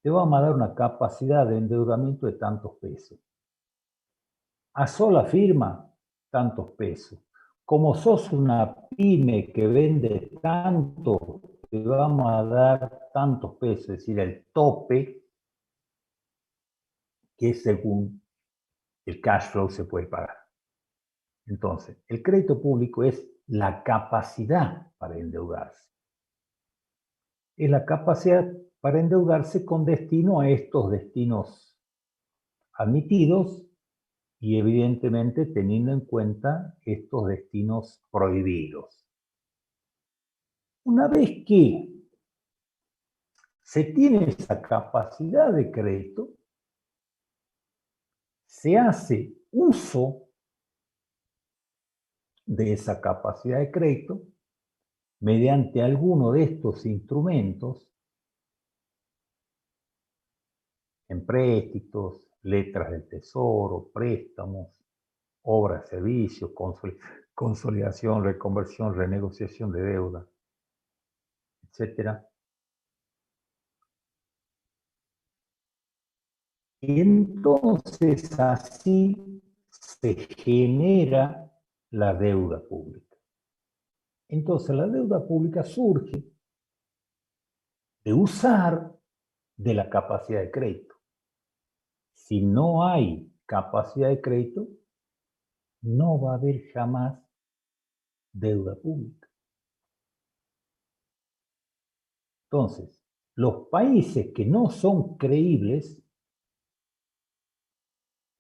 te vamos a dar una capacidad de endeudamiento de tantos pesos. A sola firma, tantos pesos. Como sos una pyme que vende tanto, te vamos a dar tantos pesos, es decir, el tope que según el cash flow se puede pagar. Entonces, el crédito público es la capacidad para endeudarse. Es la capacidad para endeudarse con destino a estos destinos admitidos y evidentemente teniendo en cuenta estos destinos prohibidos. Una vez que se tiene esa capacidad de crédito, se hace uso de esa capacidad de crédito mediante alguno de estos instrumentos, empréstitos, letras del tesoro, préstamos, obras, servicios, consolidación, reconversión, renegociación de deuda, etc. Y entonces así se genera la deuda pública. Entonces la deuda pública surge de usar de la capacidad de crédito. Si no hay capacidad de crédito, no va a haber jamás deuda pública. Entonces, los países que no son creíbles,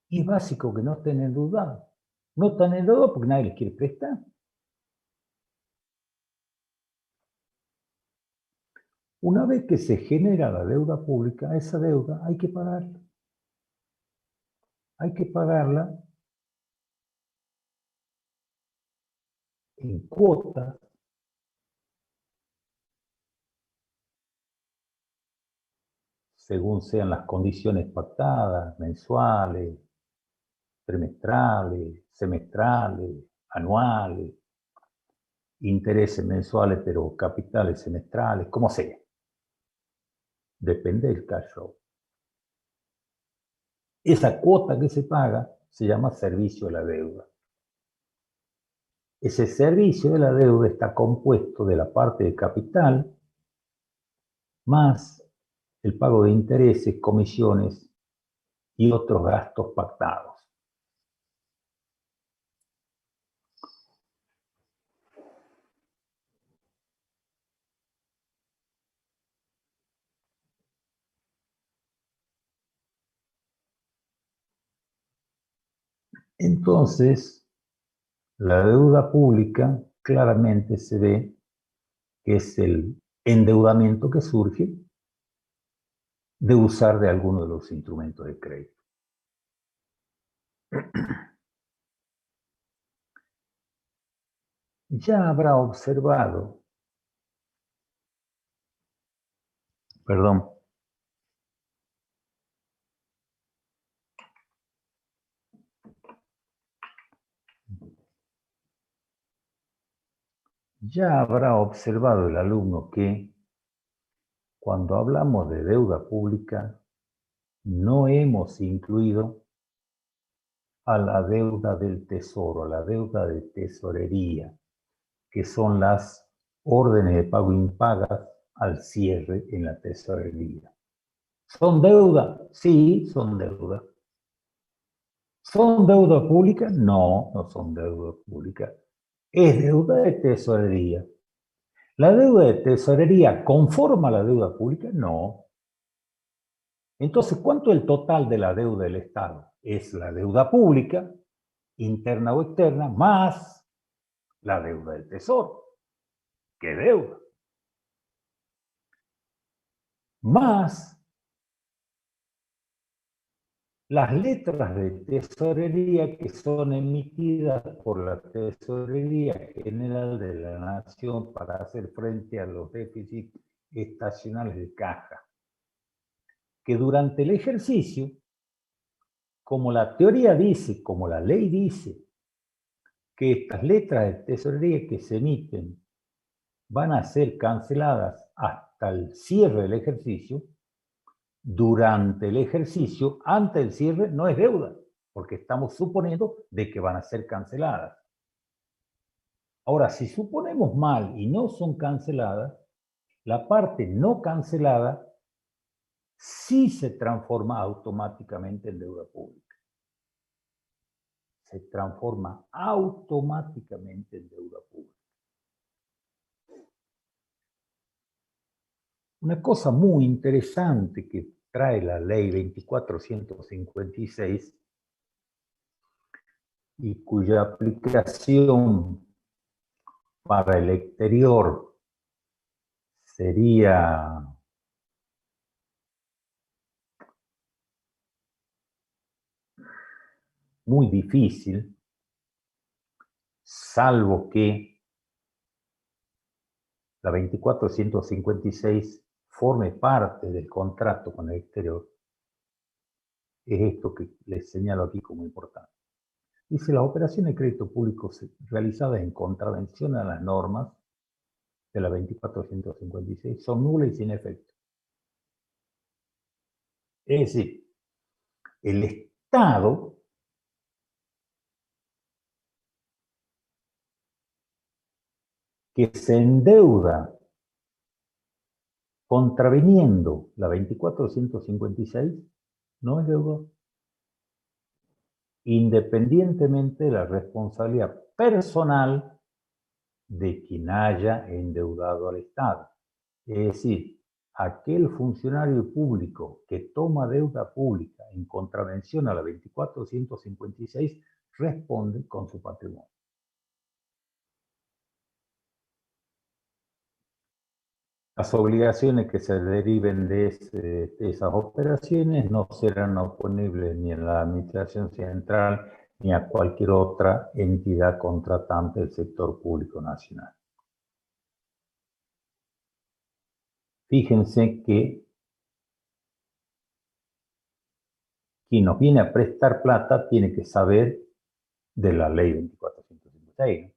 y es básico que no estén endeudados. No están endeudados porque nadie les quiere prestar. Una vez que se genera la deuda pública, esa deuda hay que pagarla. Hay que pagarla en cuotas según sean las condiciones pactadas, mensuales, trimestrales, semestrales, anuales, intereses mensuales, pero capitales semestrales, como sea. Depende del cash flow. Esa cuota que se paga se llama servicio de la deuda. Ese servicio de la deuda está compuesto de la parte de capital más el pago de intereses, comisiones y otros gastos pactados. Entonces, la deuda pública claramente se ve que es el endeudamiento que surge de usar de alguno de los instrumentos de crédito. Ya habrá observado, perdón, ya habrá observado el alumno que cuando hablamos de deuda pública no hemos incluido a la deuda del tesoro, a la deuda de tesorería, que son las órdenes de pago impagas al cierre en la tesorería. ¿Son deuda? Sí, son deuda. ¿Son deuda pública? No, no son deuda pública. Es deuda de tesorería. ¿La deuda de tesorería conforma la deuda pública? No. Entonces, ¿cuánto es el total de la deuda del Estado? Es la deuda pública, interna o externa, más la deuda del Tesoro. ¿Qué deuda? Más las letras de tesorería que son emitidas por la Tesorería General de la Nación para hacer frente a los déficits estacionales de caja, que durante el ejercicio, como la teoría dice, como la ley dice, que estas letras de tesorería que se emiten van a ser canceladas hasta el cierre del ejercicio, durante el ejercicio, antes del cierre, no es deuda, porque estamos suponiendo de que van a ser canceladas. Ahora, si suponemos mal y no son canceladas, la parte no cancelada sí se transforma automáticamente en deuda pública. Se transforma automáticamente en deuda pública. Una cosa muy interesante que trae la ley 2456 y cuya aplicación para el exterior sería muy difícil, salvo que la 2456 forme parte del contrato con el exterior, es esto que les señalo aquí como importante. Dice, las operaciones de crédito público realizadas en contravención a las normas de la 2456 son nulas y sin efecto. Es decir, el Estado que se endeuda contraviniendo la 2456 no es deudor, independientemente de la responsabilidad personal de quien haya endeudado al Estado. Es decir, aquel funcionario público que toma deuda pública en contravención a la 2456 responde con su patrimonio. Las obligaciones que se deriven de esas operaciones no serán oponibles ni a la Administración Central ni a cualquier otra entidad contratante del sector público nacional. Fíjense que quien nos viene a prestar plata tiene que saber de la ley 2456, ¿no?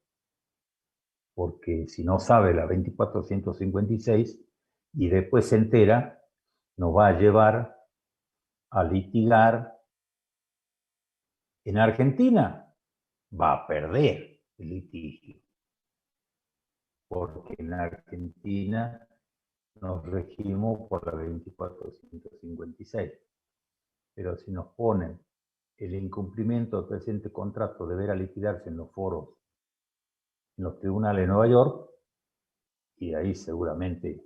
Porque si no sabe la 2456 y después se entera, nos va a llevar a litigar En Argentina va a perder el litigio, porque en Argentina nos regimos por la 2456. Pero si nos ponen el incumplimiento del presente contrato deberá liquidarse en los foros, en los tribunales de Nueva York, y ahí seguramente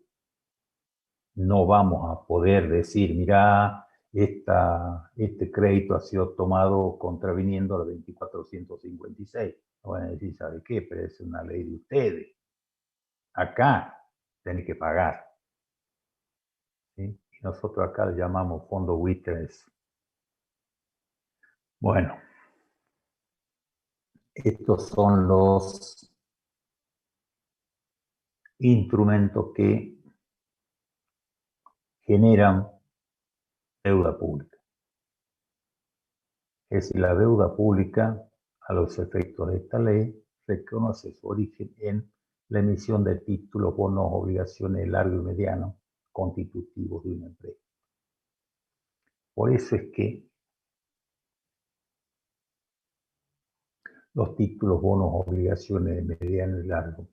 no vamos a poder decir, mirá, este crédito ha sido tomado contraviniendo la 2456. No van a decir, ¿sabe qué? Pero es una ley de ustedes. Acá tienen que pagar. ¿Sí? Y nosotros acá le llamamos fondo buitres. Bueno, estos son los instrumentos que generan deuda pública. Es decir, la deuda pública, a los efectos de esta ley, reconoce su origen en la emisión de títulos, bonos, obligaciones de largo y mediano constitutivos de una empresa. Por eso es que los títulos, bonos, obligaciones de mediano y largo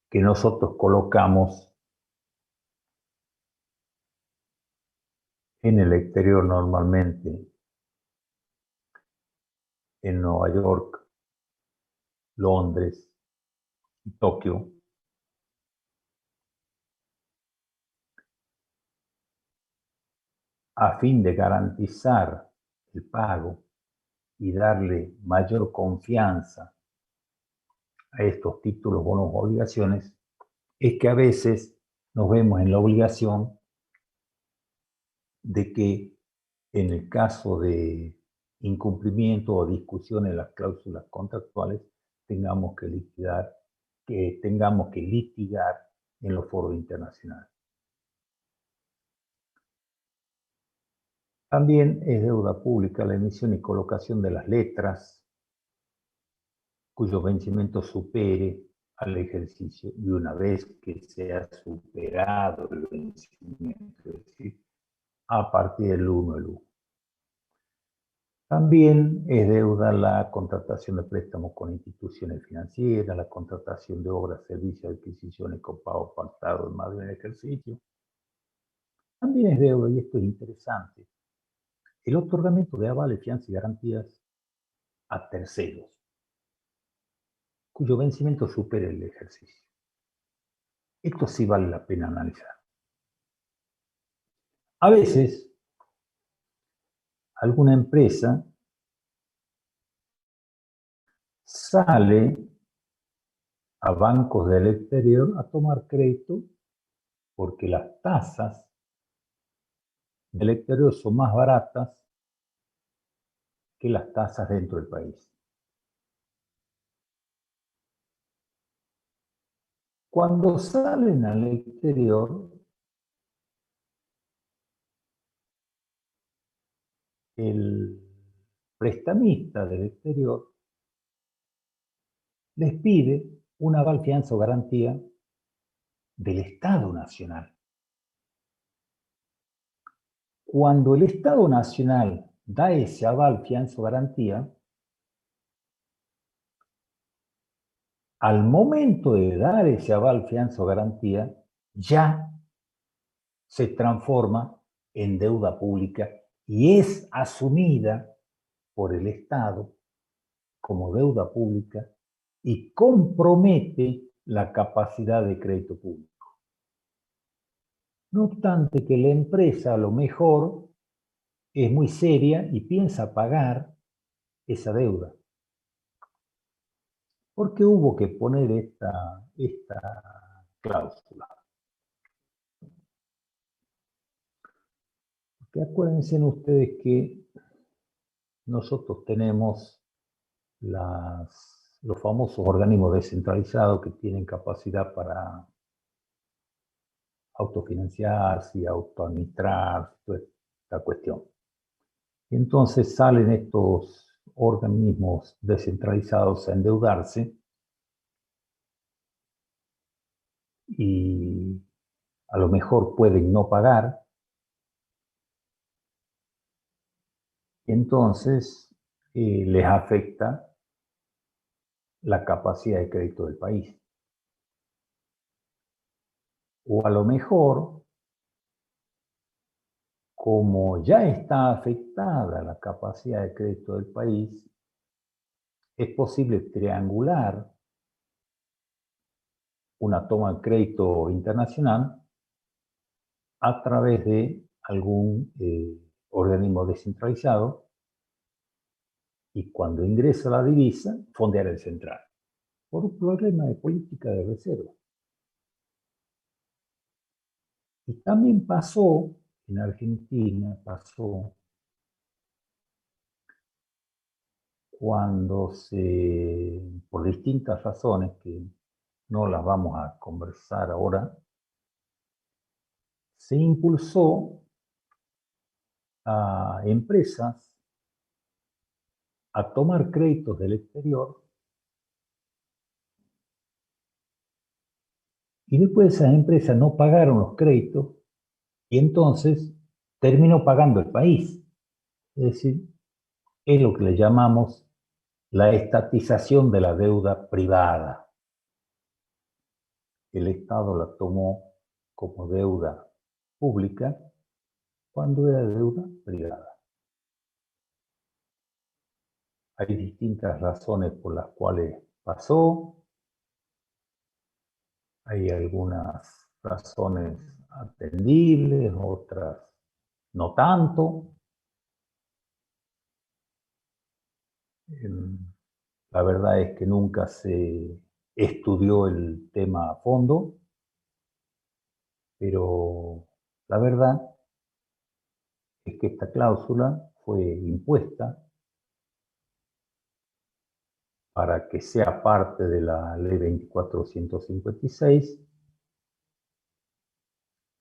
que nosotros colocamos en el exterior normalmente, en Nueva York, Londres y Tokio, a fin de garantizar el pago y darle mayor confianza a estos títulos, bonos o obligaciones, es que a veces nos vemos en la obligación de que en el caso de incumplimiento o discusión en las cláusulas contractuales tengamos que litigar en los foros internacionales. También es deuda pública la emisión y colocación de las letras cuyo vencimiento supere al ejercicio, y una vez que se ha superado el vencimiento, es decir, a partir del 1 del 1. También es deuda la contratación de préstamos con instituciones financieras, la contratación de obras, servicios, adquisiciones con pago pactado en más de un ejercicio. También es deuda, y esto es interesante, el otorgamiento de avales, fianzas y garantías a terceros, cuyo vencimiento supere el ejercicio. Esto sí vale la pena analizar. A veces, alguna empresa sale a bancos del exterior a tomar crédito porque las tasas del exterior son más baratas que las tasas dentro del país. Cuando salen al exterior, el prestamista del exterior les pide una aval, fianza o garantía del Estado Nacional. Cuando el Estado Nacional da ese aval, fianza o garantía, al momento de dar ese aval, fianza o garantía, ya se transforma en deuda pública y es asumida por el Estado como deuda pública y compromete la capacidad de crédito público. No obstante que la empresa a lo mejor es muy seria y piensa pagar esa deuda. ¿Por qué hubo que poner esta cláusula? Porque acuérdense ustedes que nosotros tenemos los famosos organismos descentralizados que tienen capacidad para autofinanciarse y autoadministrar, toda esta cuestión. Y entonces salen estos organismos descentralizados a endeudarse y a lo mejor pueden no pagar, entonces les afecta la capacidad de crédito del país. O a lo mejor, como ya está afectada la capacidad de crédito del país, es posible triangular una toma de crédito internacional a través de algún organismo descentralizado y cuando ingresa la divisa, fondear el central, por un problema de política de reserva. Y también pasó, en Argentina, pasó cuando por distintas razones que no las vamos a conversar ahora, se impulsó a empresas a tomar créditos del exterior y después esas empresas no pagaron los créditos y entonces terminó pagando el país. Es decir, es lo que le llamamos la estatización de la deuda privada. El Estado la tomó como deuda pública cuando era deuda privada. Hay distintas razones por las cuales pasó. Hay algunas razones atendibles, otras no tanto. La verdad es que nunca se estudió el tema a fondo, pero la verdad es que esta cláusula fue impuesta para que sea parte de la Ley 2456,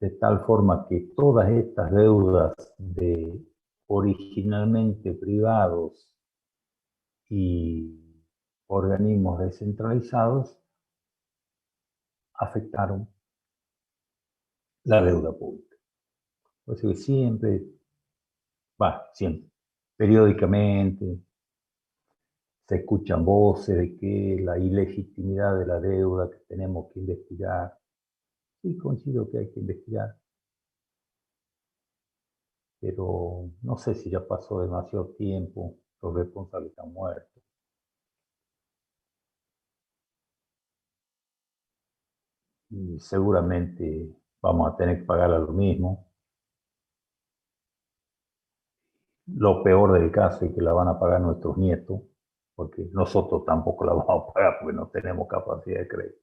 de tal forma que todas estas deudas de originalmente privados y organismos descentralizados afectaron la deuda pública. Por eso que siempre, periódicamente, se escuchan voces de que la ilegitimidad de la deuda, que tenemos que investigar. Sí, coincido que hay que investigar, pero no sé si ya pasó demasiado tiempo, los responsables están muertos. Y seguramente vamos a tener que pagar a lo mismo. Lo peor del caso es que la van a pagar nuestros nietos, porque nosotros tampoco la vamos a pagar porque no tenemos capacidad de crédito.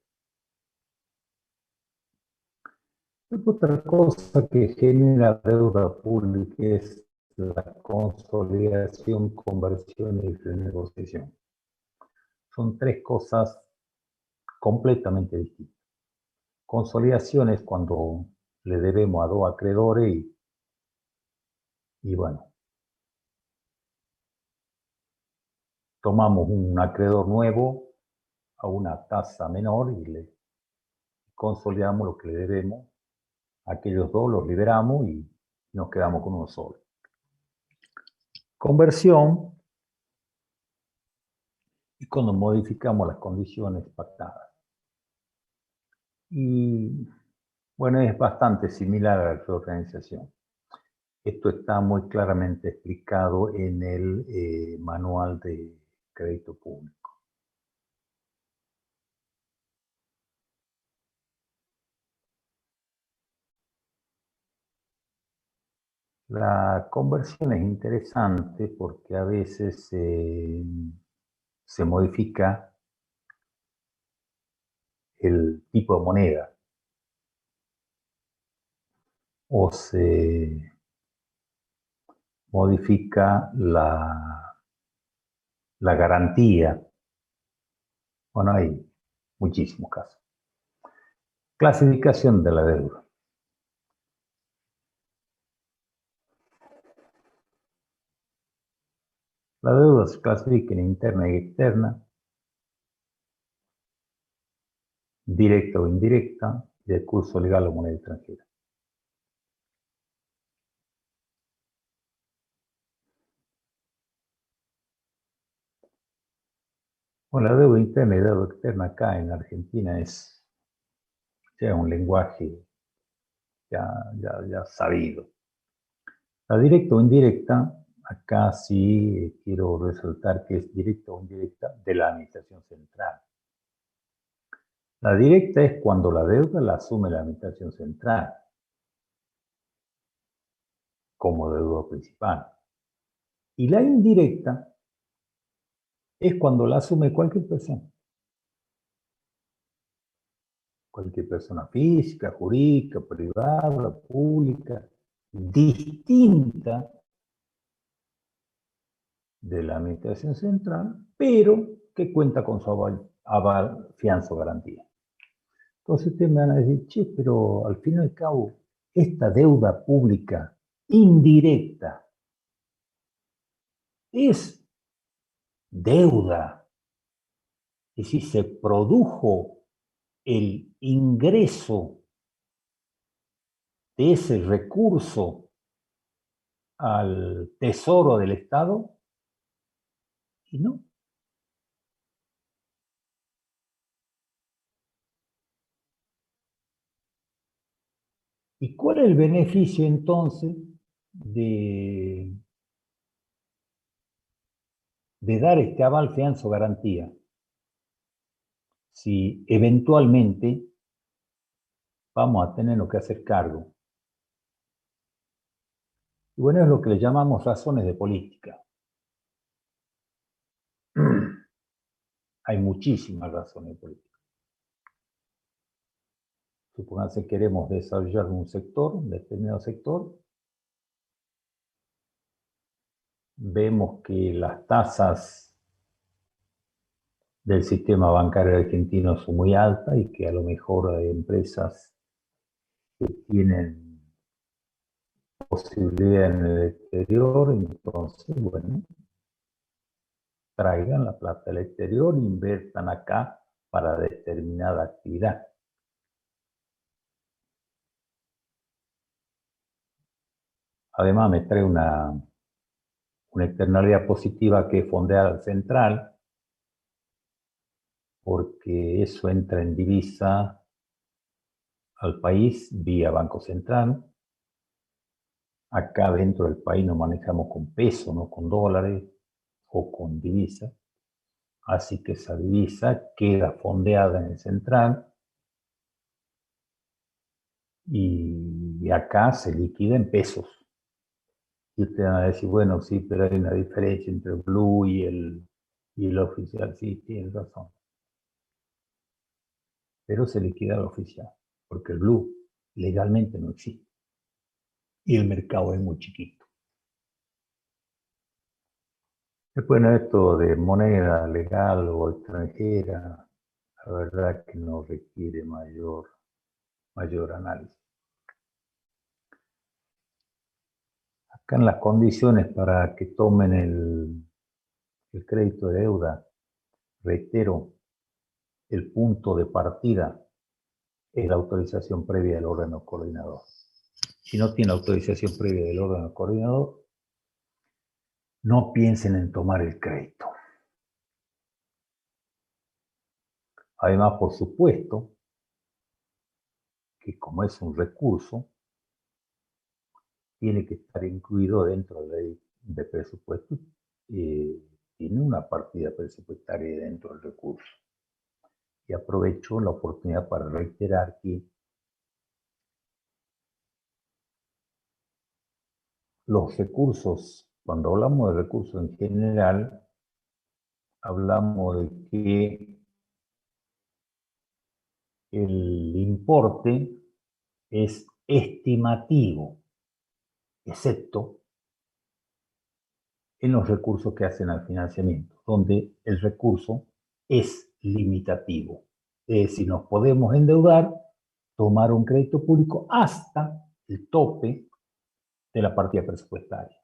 Otra cosa que genera deuda pública es la consolidación, conversión y renegociación. Son tres cosas completamente distintas. Consolidación es cuando le debemos a dos acreedores y bueno, tomamos un acreedor nuevo a una tasa menor y le consolidamos lo que le debemos. Aquellos dos los liberamos y nos quedamos con uno solo. Conversión y cuando modificamos las condiciones pactadas. Y bueno, es bastante similar a la reorganización. Esto está muy claramente explicado en el manual de crédito público. La conversión es interesante porque a veces se modifica el tipo de moneda o se modifica la garantía. Bueno, hay muchísimos casos. Clasificación de la deuda. La deuda se clasifica en interna y externa, directa o indirecta, y de curso legal o moneda extranjera. . Bueno, la deuda interna y deuda externa acá en Argentina es ya un lenguaje ya sabido. La directa o indirecta, acá sí quiero resaltar que es directa o indirecta de la administración central. La directa es cuando la deuda la asume la administración central como deuda principal. Y la indirecta es cuando la asume cualquier persona física, jurídica, privada, pública, distinta de la administración central, pero que cuenta con su aval, fianza o garantía. Entonces ustedes me van a decir, che, pero al fin y al cabo, esta deuda pública indirecta es deuda. Es decir, se produjo el ingreso de ese recurso al tesoro del Estado y no. ¿Y cuál es el beneficio entonces de dar este aval, fianza o garantía? Si eventualmente vamos a tener que hacer cargo. Y bueno, es lo que le llamamos razones de política. Hay muchísimas razones de política. Supongamos que queremos desarrollar un determinado sector. Vemos que las tasas del sistema bancario argentino son muy altas y que a lo mejor hay empresas que tienen posibilidad en el exterior, entonces, bueno, traigan la plata del exterior, inviertan acá para determinada actividad. Además, me trae una externalidad positiva que es fondear central, porque eso entra en divisa al país vía Banco Central. Acá dentro del país nos manejamos con pesos, no con dólares o con divisa. Así que esa divisa queda fondeada en el central y acá se liquida en pesos. Y ustedes van a decir, bueno, sí, pero hay una diferencia entre el blue y el oficial. Sí, tienen razón. Pero se liquida el oficial, porque el blue legalmente no existe. Y el mercado es muy chiquito. Después, esto de moneda legal o extranjera, la verdad que no requiere mayor análisis. Acá en las condiciones para que tomen el crédito de deuda, reitero, el punto de partida es la autorización previa del órgano coordinador. Si no tiene autorización previa del órgano coordinador, no piensen en tomar el crédito. Además, por supuesto, que como es un recurso, tiene que estar incluido dentro de la ley de presupuesto. Tiene una partida presupuestaria dentro del recurso. Y aprovecho la oportunidad para reiterar que los recursos, cuando hablamos de recursos en general, hablamos de que el importe es estimativo, excepto en los recursos que hacen al financiamiento, donde el recurso es limitativo. Es decir, nos podemos endeudar, tomar un crédito público hasta el tope de la partida presupuestaria.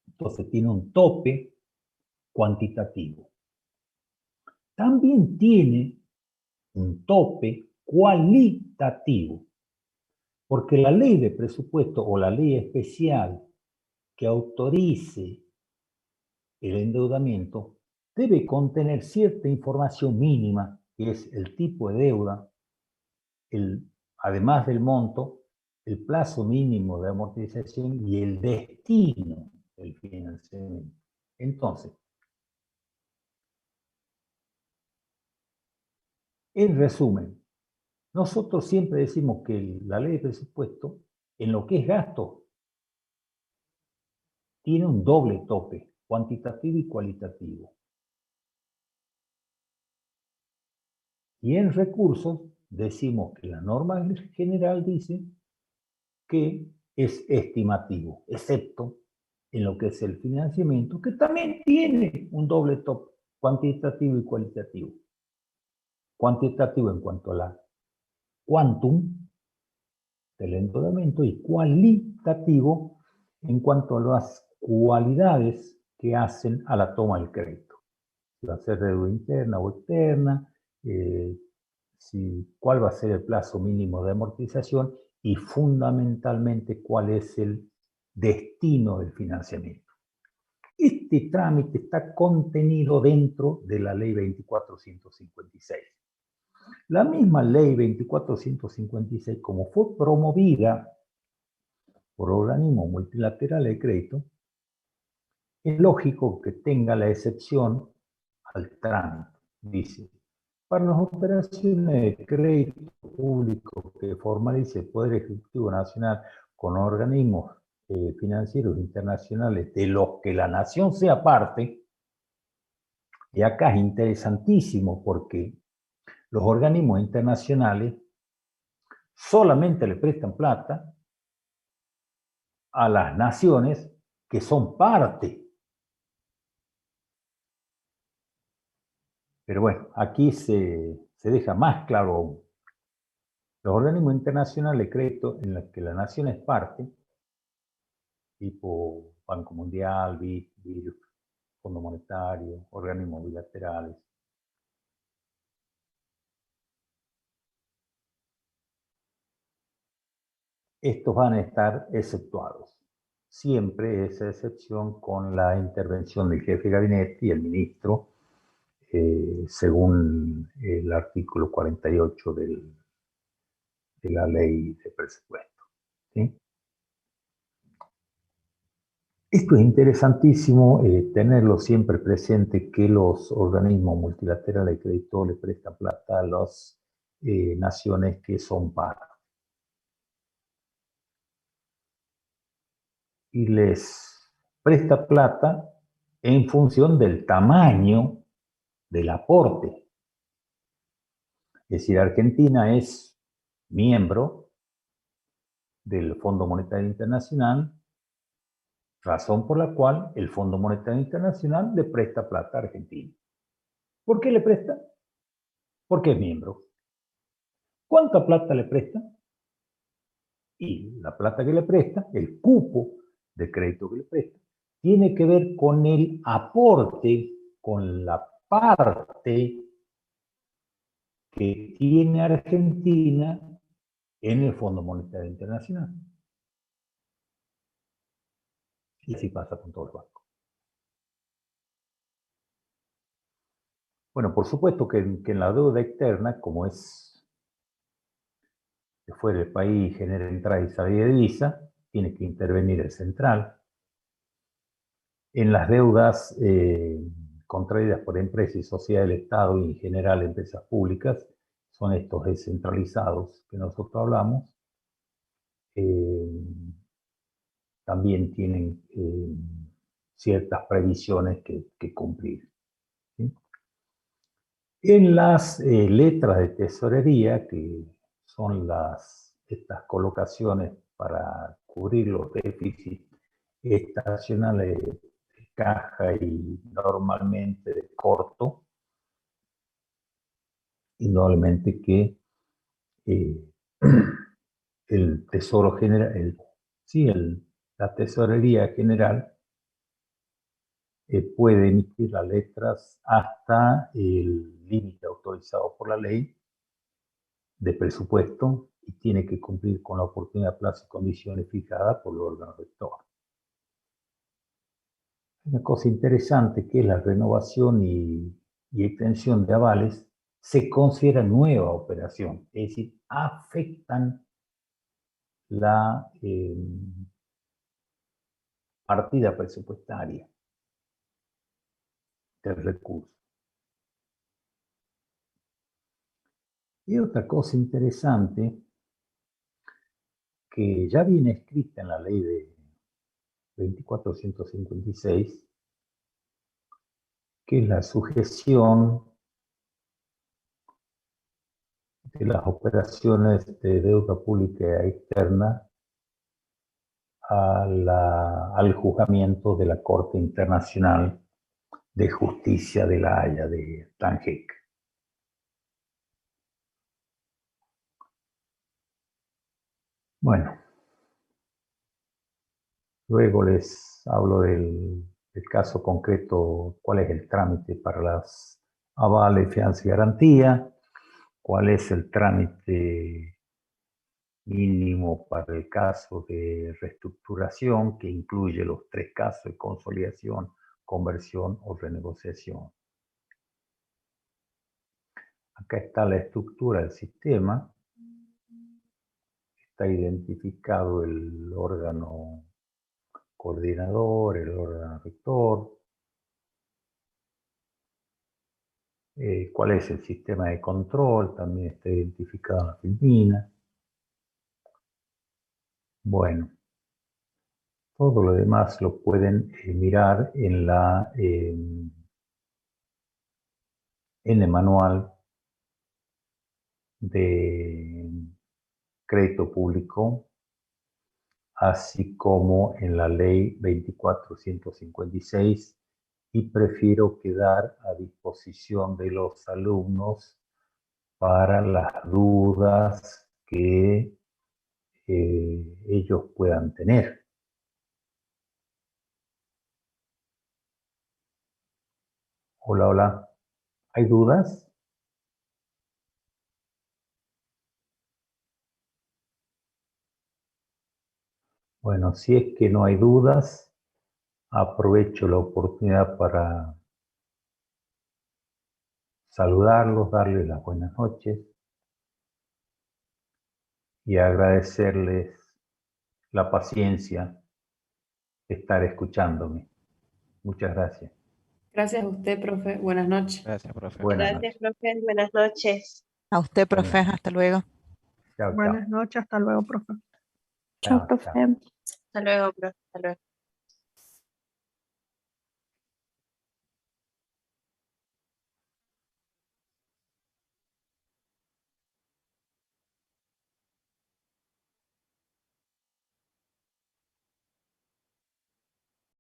Entonces tiene un tope cuantitativo. También tiene un tope cualitativo, porque la ley de presupuesto o la ley especial que autorice el endeudamiento debe contener cierta información mínima, que es el tipo de deuda, además del monto, el plazo mínimo de amortización y el destino del financiamiento. Entonces, en resumen, nosotros siempre decimos que la ley de presupuesto, en lo que es gasto, tiene un doble tope, cuantitativo y cualitativo. Y en recursos decimos que la norma general dice que es estimativo, excepto en lo que es el financiamiento, que también tiene un doble tope, cuantitativo y cualitativo. Cuantitativo en cuanto a la quantum del endeudamiento y cualitativo en cuanto a las cualidades que hacen a la toma del crédito. Si va a ser deuda interna o externa, cuál va a ser el plazo mínimo de amortización y fundamentalmente cuál es el destino del financiamiento. Este trámite está contenido dentro de la ley 24.156. La misma ley 24.156, como fue promovida por organismos multilaterales de crédito, es lógico que tenga la excepción al trámite. Dice, para las operaciones de crédito público que formalice el Poder Ejecutivo Nacional con organismos financieros internacionales de los que la nación sea parte, y acá es interesantísimo porque los organismos internacionales solamente le prestan plata a las naciones que son parte. Pero bueno, aquí se deja más claro aún. Los organismos internacionales de crédito en los que la nación es parte, tipo Banco Mundial, BID, Fondo Monetario, organismos bilaterales, estos van a estar exceptuados. Siempre esa excepción con la intervención del jefe de gabinete y el ministro, según el artículo 48 de la ley de presupuesto. ¿Sí? Esto es interesantísimo tenerlo siempre presente, que los organismos multilaterales de crédito le prestan plata a las naciones que son parte. Y les presta plata en función del tamaño del aporte. Es decir, Argentina es miembro del Fondo Monetario Internacional, razón por la cual el Fondo Monetario Internacional le presta plata a Argentina. ¿Por qué le presta? Porque es miembro. ¿Cuánta plata le presta? Y la plata que le presta, el cupo de crédito que le presta, tiene que ver con el aporte, con la parte que tiene Argentina en el Fondo Monetario Internacional. Y así pasa con todos los bancos. Bueno, por supuesto que en la deuda externa, como es que fuera el país genera entrada y salida de divisa, tiene que intervenir el central. En las deudas contraídas por empresas y sociedades del Estado y en general empresas públicas, son estos descentralizados que nosotros hablamos, también tienen ciertas previsiones que cumplir. ¿Sí? En las letras de tesorería, que son estas colocaciones para cubrir los déficits estacionales de caja y normalmente de corto, indudablemente que el Tesoro General, la Tesorería General puede emitir las letras hasta el límite autorizado por la ley de presupuesto y tiene que cumplir con la oportunidad, plazo y condiciones fijadas por el órgano rector. Una cosa interesante que es la renovación y extensión de avales se considera nueva operación, es decir, afectan la partida presupuestaria del recurso. Y otra cosa interesante que ya viene escrita en la ley de 2456, que es la sujeción de las operaciones de deuda pública externa al juzgamiento de la Corte Internacional de Justicia de La Haya, de TANGEC. Bueno, luego les hablo del caso concreto, cuál es el trámite para las avales, fianza y garantía, cuál es el trámite mínimo para el caso de reestructuración, que incluye los 3 casos de consolidación, conversión o renegociación. Acá está la estructura del sistema. Está identificado el órgano coordinador, el órgano rector. ¿Cuál es el sistema de control? También está identificado en la Filmina. Bueno, todo lo demás lo pueden mirar en el manual de crédito público, así como en la ley 2456, y prefiero quedar a disposición de los alumnos para las dudas que ellos puedan tener. Hola, hola. ¿Hay dudas? Bueno, si es que no hay dudas, aprovecho la oportunidad para saludarlos, darles las buenas noches y agradecerles la paciencia de estar escuchándome. Muchas gracias. Gracias a usted, profe. Buenas noches. Gracias, profe. Buenas Gracias, noches. profe. Buenas noches. A usted, profe. Buenas noches. Hasta luego. Chao, chao. Buenas noches, hasta luego, profe. Chao, chao. Hasta luego, profe. Hasta luego.